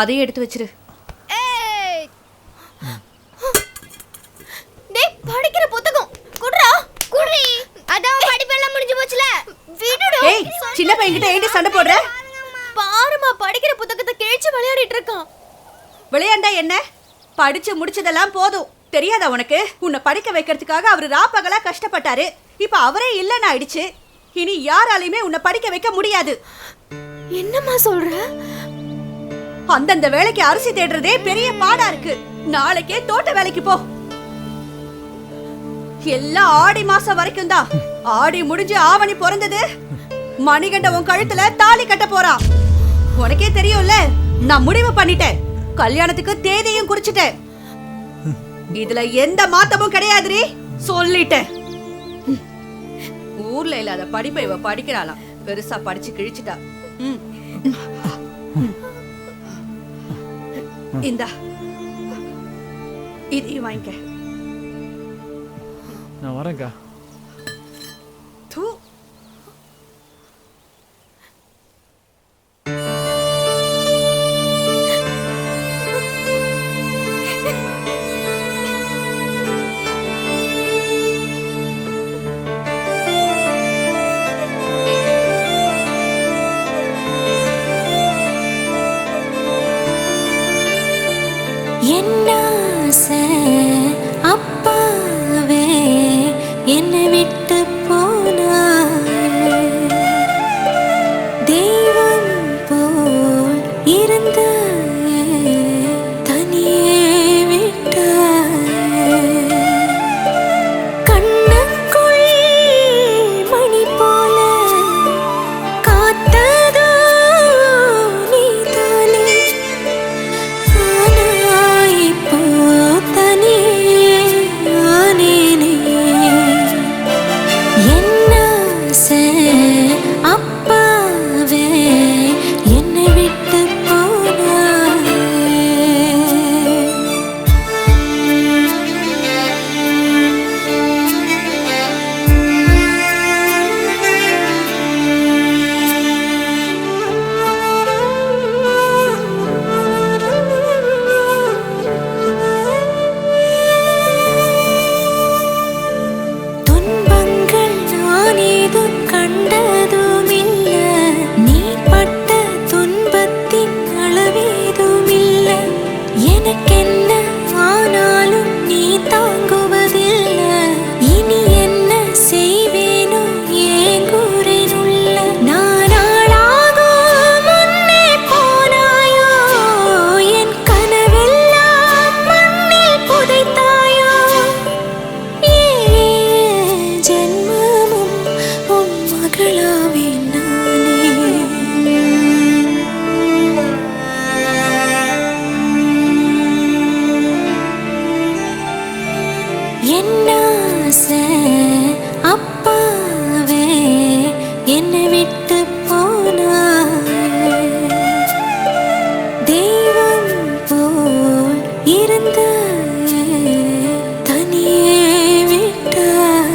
அதையும் எடுத்து வச்சிரு. டேய், படிக்கிற புத்தகம் குடுறா. குடி. அதான் படிப்பெல்லாம் முடிஞ்சு போச்சுல, விடுடா. ஏய், சின்ன பையன் கிட்ட ஏண்டி சண்டை போடுற? பாருமா, படிக்கிற புத்தகத்தை கிழிச்சு விளையாடிட்டு இருக்கான். விளையாண்டா என்ன? படிச்சு முடிச்சதெல்லாம் போதும். தெரியாதா உனக்கு? உன்னை படிக்க வைக்கிறதுக்காக அவரு ராப்பகலா கஷ்டப்பட்டாரு. இப்ப அவரே இல்லைன்னு ஆயிடுச்சு. இனி யாராலையுமே உன்னை படிக்க வைக்க முடியாது. என்னம்மா சொல்ற? அந்தந்த வேலைக்கு அரிசி தேடுறதே பெரிய பாடா இருக்கு. நாளைக்கே தோட்ட வேலைக்கு போ. எல்லாம் ஆடி மாசம் வரைக்கும் தான். ஆடி முடிஞ்சு ஆவணி பிறந்தது, மணிகண்ட உன் கழுத்துல தாலி கட்ட போறான். உனக்கே தெரியும்ல, நான் முடிவு பண்ணிட்டேன். கல்யாணத்துக்கு தேதியும் குறிச்சிட்டேன். இதுல எந்த மாத்தமும் கிடையாதுரி, சொல்லிட்டேன். ஊர்ல இல்லாத படிப்பை இவ படிக்கிறாளாம். பெருசா படிச்சு கிழிச்சிட்டா. இந்தா, இதையும் வாங்கிக்க. நான் வரேன்க்கா. தூ. என் போனாய் தெய்வம் போல் இருந்த தனியே விட்டாய்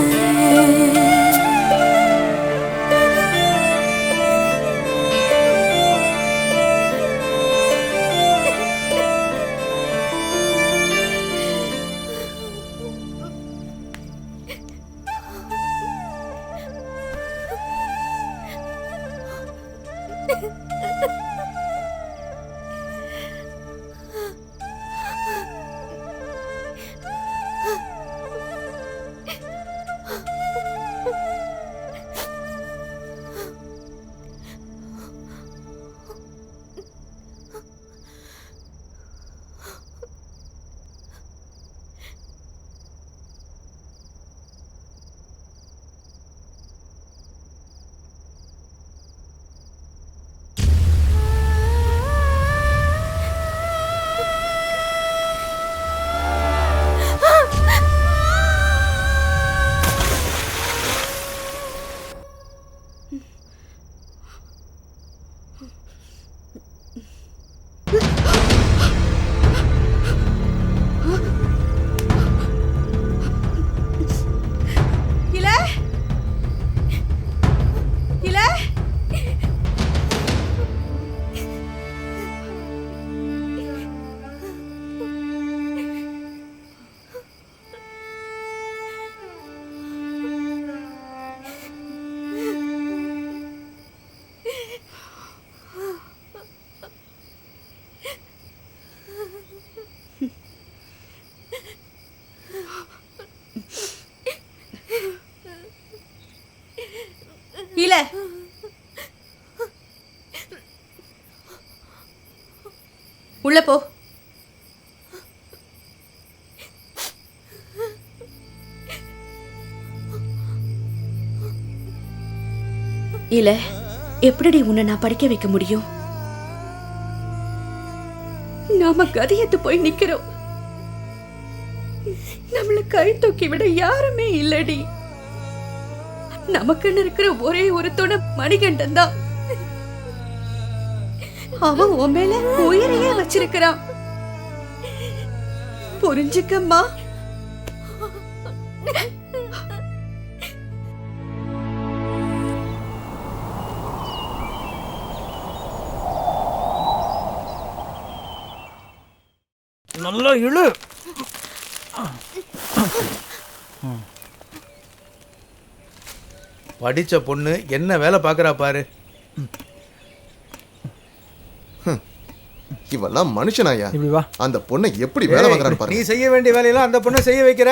இல்ல உள்ள போ. இல்ல எப்படி உன்னை நான் படிக்க வைக்க முடியும்? நாம கதையத்து போய் நிக்கிறோம். நம்மள கை தூக்கி விட யாருமே இல்லடி. நமக்குன்னு இருக்கிற ஒரே ஒரு துணை மணிகண்டன் தான். அவன் உன் மேல உயிரையே வச்சிருக்கிறான். புரிஞ்சுக்கம்மா. நல்லா இழு. படிச்ச பொண்ணு என்ன வேலை பார்க்கறா பாரு. இவெல்லாம் மனுஷனாயா? இப்படி வா. அந்த பொண்ணை எப்படி வேலை வாங்குறான்னு பாரு. நீ செய்ய வேண்டிய வேலையெல்லாம் அந்த பொண்ணை செய்ய வைக்கிற.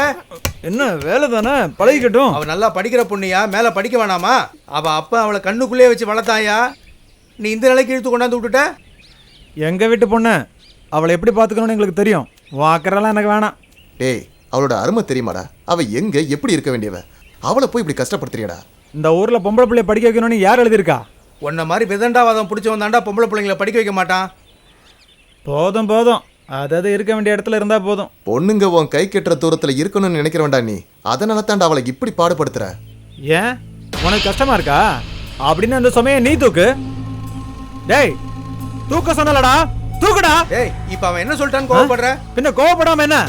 என்ன வேலை தானே, பழகிக்கட்டும். அவ நல்லா படிக்கிற பொண்ணுயா, மேல படிக்க வேணாமா? அவ அப்பா அவளை கண்ணுக்குள்ளே வச்சு வளர்த்தாயா. நீ இந்த நிலைக்கு இழுத்து கொண்டாந்து விட்டுட்ட. எங்க வீட்டு பொண்ணு, அவளை எப்படி பார்த்துக்கணும்னு எங்களுக்கு தெரியும். வாக்கறலாம் எனக்கு வேணாம். டேய், அவளோட அருமை தெரியுமாடா? அவ எங்க எப்படி இருக்க வேண்டியவ, அவளை போய் இப்படி கஷ்டப்படுத்துறியடா. இந்த ஊர்ல பொம்பளை பிள்ளைய படிக்க வைக்கணும்னு யார் எழுதியிருக்கா? உன்ன மாதிரி விதண்டாவாதம் பிடிச்சவன் தாண்டா பொம்பளை பிள்ளைங்களை படிக்க வைக்க மாட்டான். போதும் போதும், அதாவது இருக்க வேண்டிய இடத்துல இருந்தா போதும். பொண்ணுங்க உன் கை கெட்டுற தூரத்துல இருக்கணும்னு நினைக்கிற வேண்டாம் நீ. அதனால தாண்டா அவளை இப்படி பாடுபடுத்துற. ஏன் உனக்கு கஷ்டமா இருக்கா? அப்படின்னு அந்த சுமையை நீ தூக்கு. டேய், தூக்க சொன்னலடா, தூக்குடா. டேய், இப்ப அவன் என்ன சொல்லிட்டான்னு கோவப்படுற? பின்ன கோவப்படாம என்ன?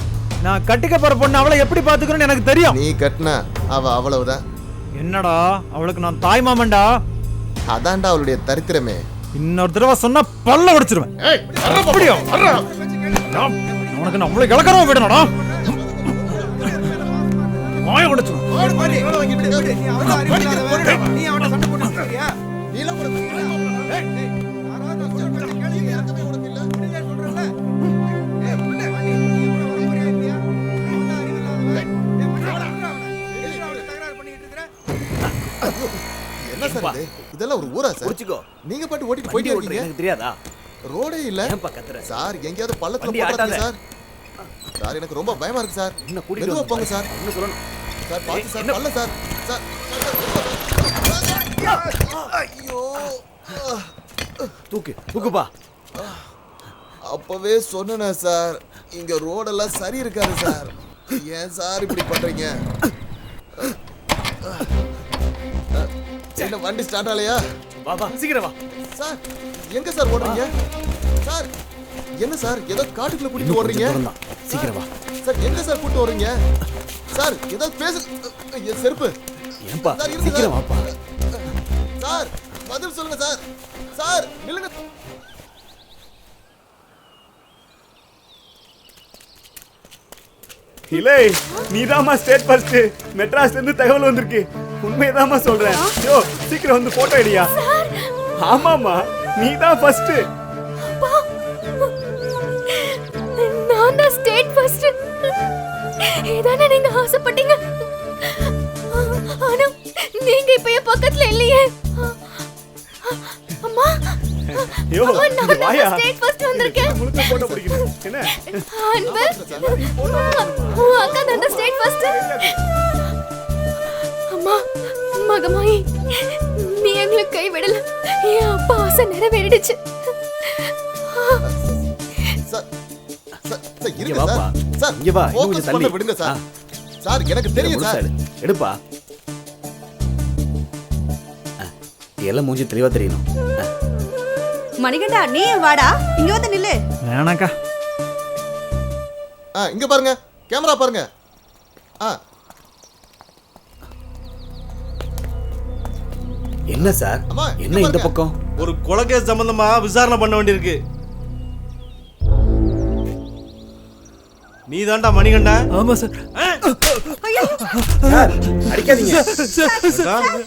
நான் கட்டிக்க போற பொண்ணு அவளை எப்படி பாத்துக்கணும்னு எனக்கு தெரியும். நீ கட்டினா அவ அவ்வளவுதான். என்னடா, அவளுக்கு நான் தாய் மாமன்டா. அதான்டா அவளுடைய தரித்திரமே. இன்னொரு தடவை சொன்னா பல்ல உடைச்சிருவேன். அப்படியோ உனக்கு நான் அவ்வளவு இலக்கணமா விடணும்டா. வாய உடைச்சிருவேன். என்ன சார் இது? இதெல்லாம் ஒரு ஊரா சார்? புடிச்சுக்கோ. நீங்க பாட்டு ஓட்டிட்டு போயிட்டே இருக்கீங்க. எனக்கு தெரியாதா? ரோடே இல்ல. ஏன்பா கத்துற? சார் எங்கயாவது பள்ளத்துல வண்டி போடாதீங்க ஆட்டாத. சார். சார் எனக்கு ரொம்ப பயமா இருக்கு சார். என்ன கூட்டிட்டு மெதுவா போங்க வந்து சார். என்ன சொல்லணும்? சார் பாத்து சார், பல்ல சார். சார் ஐயோ, தூக்கு தூக்குப்பா. அப்பவே சொன்னேனே சார், இங்க ரோடெல்லாம் சரி இருக்காது சார். ஏன் சார் இப்படி பண்றீங்க? என்ன வண்டி ஸ்டார்ட் ஆலையா? வா வா சீக்கிரம் வா. சார் எங்க சார் ஓடுறீங்க? சார் என்ன சார் ஏதோ காட்டுக்குள்ள கூட்டிட்டு ஓடுறீங்க? சீக்கிரம் வா. சார் எங்க சார் கூட்டிட்டு ஓடுறீங்க? சார் ஏதோ பேசு. என் செருப்பு. ஏன்பா சார், இருங்க சீக்கிரம் சார். வாப்பா. சார் பதில் சொல்லுங்க சார். சார் நில்லுங்க. இலே நீதாம்மா ஸ்டேட் ஃபர்ஸ்ட். மெட்ராஸ்ல இருந்து தகவல் வந்திருக்கு. உண்மையதாம்மா சொல்றேன். யோ சீக்கிரம் வந்து போட்டோ எடுயா. ஆமாம்மா நீதான் ஃபர்ஸ்ட். நான் தான் ஸ்டேட் ஃபர்ஸ்ட். இதானே நீங்க ஆசைப்பட்டீங்க. ஆனா நீங்க இப்ப என் பக்கத்துல இல்லையே. அம்மா யோ நான் வாயா. ஸ்டேட் ஃபர்ஸ்ட் வந்திருக்கேன். முழுக்க போட்டோ பிடிக்கணும். என்ன? அன்பு அக்கா தான் ஸ்டேட் ஃபர்ஸ்ட். அம்மா மகமாயி நீ எங்களை கைவிடல. என் அப்பா ஆசை நிறைவேறிடுச்சு. சார் சார் இங்க இருங்க வாப்பா. சார். சார் இங்க வா. இன்னும் focus கொஞ்சம் பண்ண தள்ளி விடுங்க சார். சார் எனக்கு தெரியும் சார். எடுப்பா. எல்லாம் மூஞ்சி தெளிவா தெரியணும். மணிகண்டா நீ வாடா, இங்க வந்து நில்லு. வேணாக்கா. இங்க பாருங்க, கேமரா பாருங்க. என்ன சார்? என்ன இந்த பக்கம்? ஒரு கொலைகேஸ் சம்பந்தமா விசாரணை பண்ண வேண்டியிருக்கு. நீ தான்டா மணிகண்டா? ஆமா சார். சார் அடிக்காதீங்க.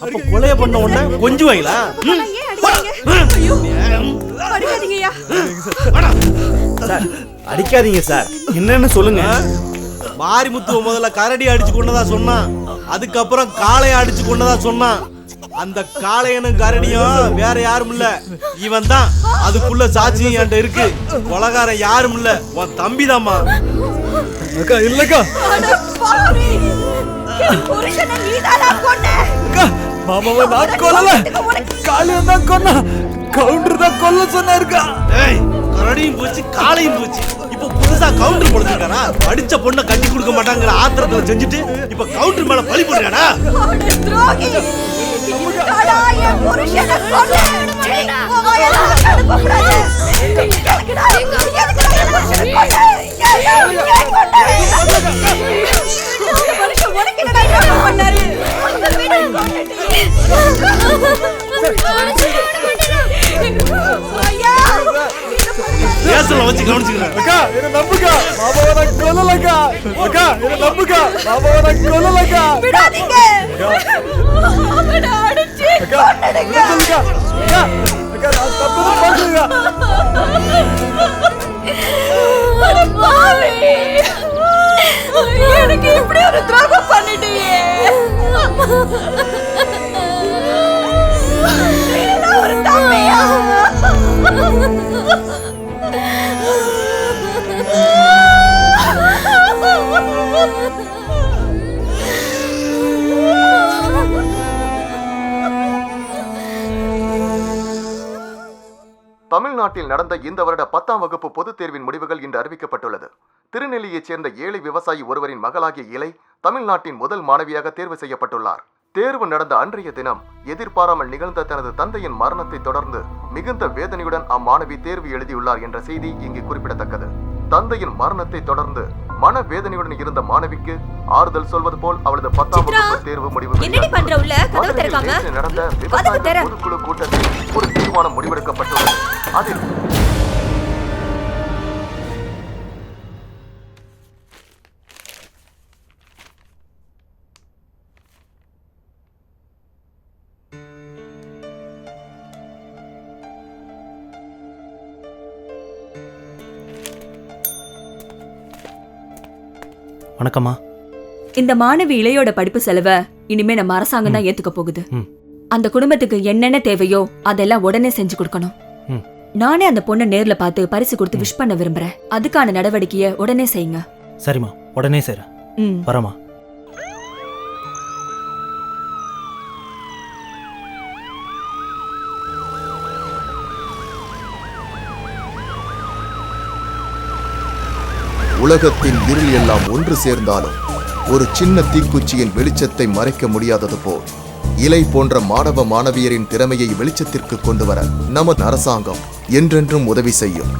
அப்ப கொலைய பண்ண உடனே கொஞ்சம் வைங்களா? அடிக்காதீங்கய்யா. சார் அடிக்காதீங்க சார். என்னன்னு சொல்லுங்க. மாரிமுத்துவ முதல்ல கரடி அடிச்சு கொண்டதா சொன்னான். அதுக்கப்புறம் காளைய அடிச்சு கொண்டதா சொன்னான். அந்த காளையனும் கரடியும் வேற யாரும் இல்ல, இவன் தான். அதுக்குள்ள சாட்சியம் என்கிட்ட இருக்கு. கொலகாரன் யாரும் இல்ல, உன் தம்பி தாம்மா. அக்கா இல்லக்கா. புருஷனை நீதானா கொன்ன? அக்கா மாமாவை நான் கொல்லல. காளியன் தான் கொன்னா. கவுண்டர் தான் கொல்ல சொன்னாருக்கா. ஏய் கரடியும் போச்சு காளையும் போச்சு. இப்போ புதுசா கவுண்டர் போடுறானா? அடிச்ச பொண்ணை கட்டி கொடுக்க மாட்டாங்கற ஆத்திரத்துல செஞ்சுட்டு இப்ப கவுண்டர் மேல பழி போடுறானா? துரோகி. நீதானா என் புருஷனை கொன்ன? வாயெல்லாம் கடுப்ப கூடாது. எதுக்குடா என் புருஷனை கொன்ன? ஏன் கொன்ன? வருஷம் உனக்கு என்னடா யோகம் பண்ணாரு? ஐயா கேஸ்ல வச்சு கவனிச்சுக்கிறேன். அக்கா என்ன நம்புக்கா. மாமாவை நான் கொல்லலக்கா. அக்கா என்ன நம்புக்கா. மாமாவை நான் கொல்லலக்கா. விடாதீங்க. அவனை அடிச்சு கொன்னுடுங்க. சொல்லுங்க. அக்கா அக்கா நான் தப்பு பண்ணலக்கா. அட பாவி. எனக்கு இப்படி ஒரு துரோகம் பண்ணிட்டியே. ஒரு தம்பியா? தமிழ்நாட்டில் நடந்த இந்த வருட 10ஆம் வகுப்பு பொதுத் தேர்வின் முடிவுகள் இன்று அறிவிக்கப்பட்டுள்ளது. திருநெல்லியைச் சேர்ந்த ஏழை விவசாயி ஒருவரின் மகளாகிய இலை தமிழ்நாட்டின் முதல் மாணவியாக தேர்வு செய்யப்பட்டுள்ளார். தேர்வு நடந்த அன்றைய தினம் எதிர்பாராமல் நிகழ்ந்த தனது தந்தையின் மரணத்தை தொடர்ந்து மிகுந்த வேதனையுடன் அம்மாணவி தேர்வு எழுதியுள்ளார் என்ற செய்தி இங்கு குறிப்பிடத்தக்கது. தந்தையின் மரணத்தை தொடர்ந்து மன வேதனையுடன் இருந்த மாணவிக்கு ஆறுதல் சொல்வது போல் அவளது 10ஆம் வகுப்பு தேர்வு முடிவு நடந்த விவசாய பொதுக்குழு கூட்டத்தில் ஒரு தீர்மானம் முடிவெடுக்கப்பட்டுள்ளது. அதில் வணக்கம்மா. இந்த மாணவி இளையோட படிப்பு செலவை இனிமே நம்ம அரசாங்கம் தான் ஏத்துக்க போகுது. அந்த குடும்பத்துக்கு என்னென்ன தேவையோ அதெல்லாம் உடனே செஞ்சு கொடுக்கணும். நானே அந்த பொண்ணை நேர்ல பார்த்து பரிசு கொடுத்து விஷ் பண்ண விரும்புறேன். அதுக்கான நடவடிக்கையை உடனே செய்யுங்க. சரிம்மா, உடனே செய்றேன். வரமா. உலகத்தின் இருள் எல்லாம் ஒன்று சேர்ந்தாலும் ஒரு சின்ன தீக்குச்சியின் வெளிச்சத்தை மறைக்க முடியாதது போல் இலை போன்ற மாணவ மாணவியரின் திறமையை வெளிச்சத்திற்கு கொண்டு வர நமது அரசாங்கம் என்றென்றும் உதவி செய்யும்.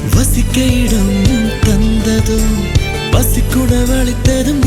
வசிக்க இடம் தந்ததும் பசிக்குணவளித்ததும்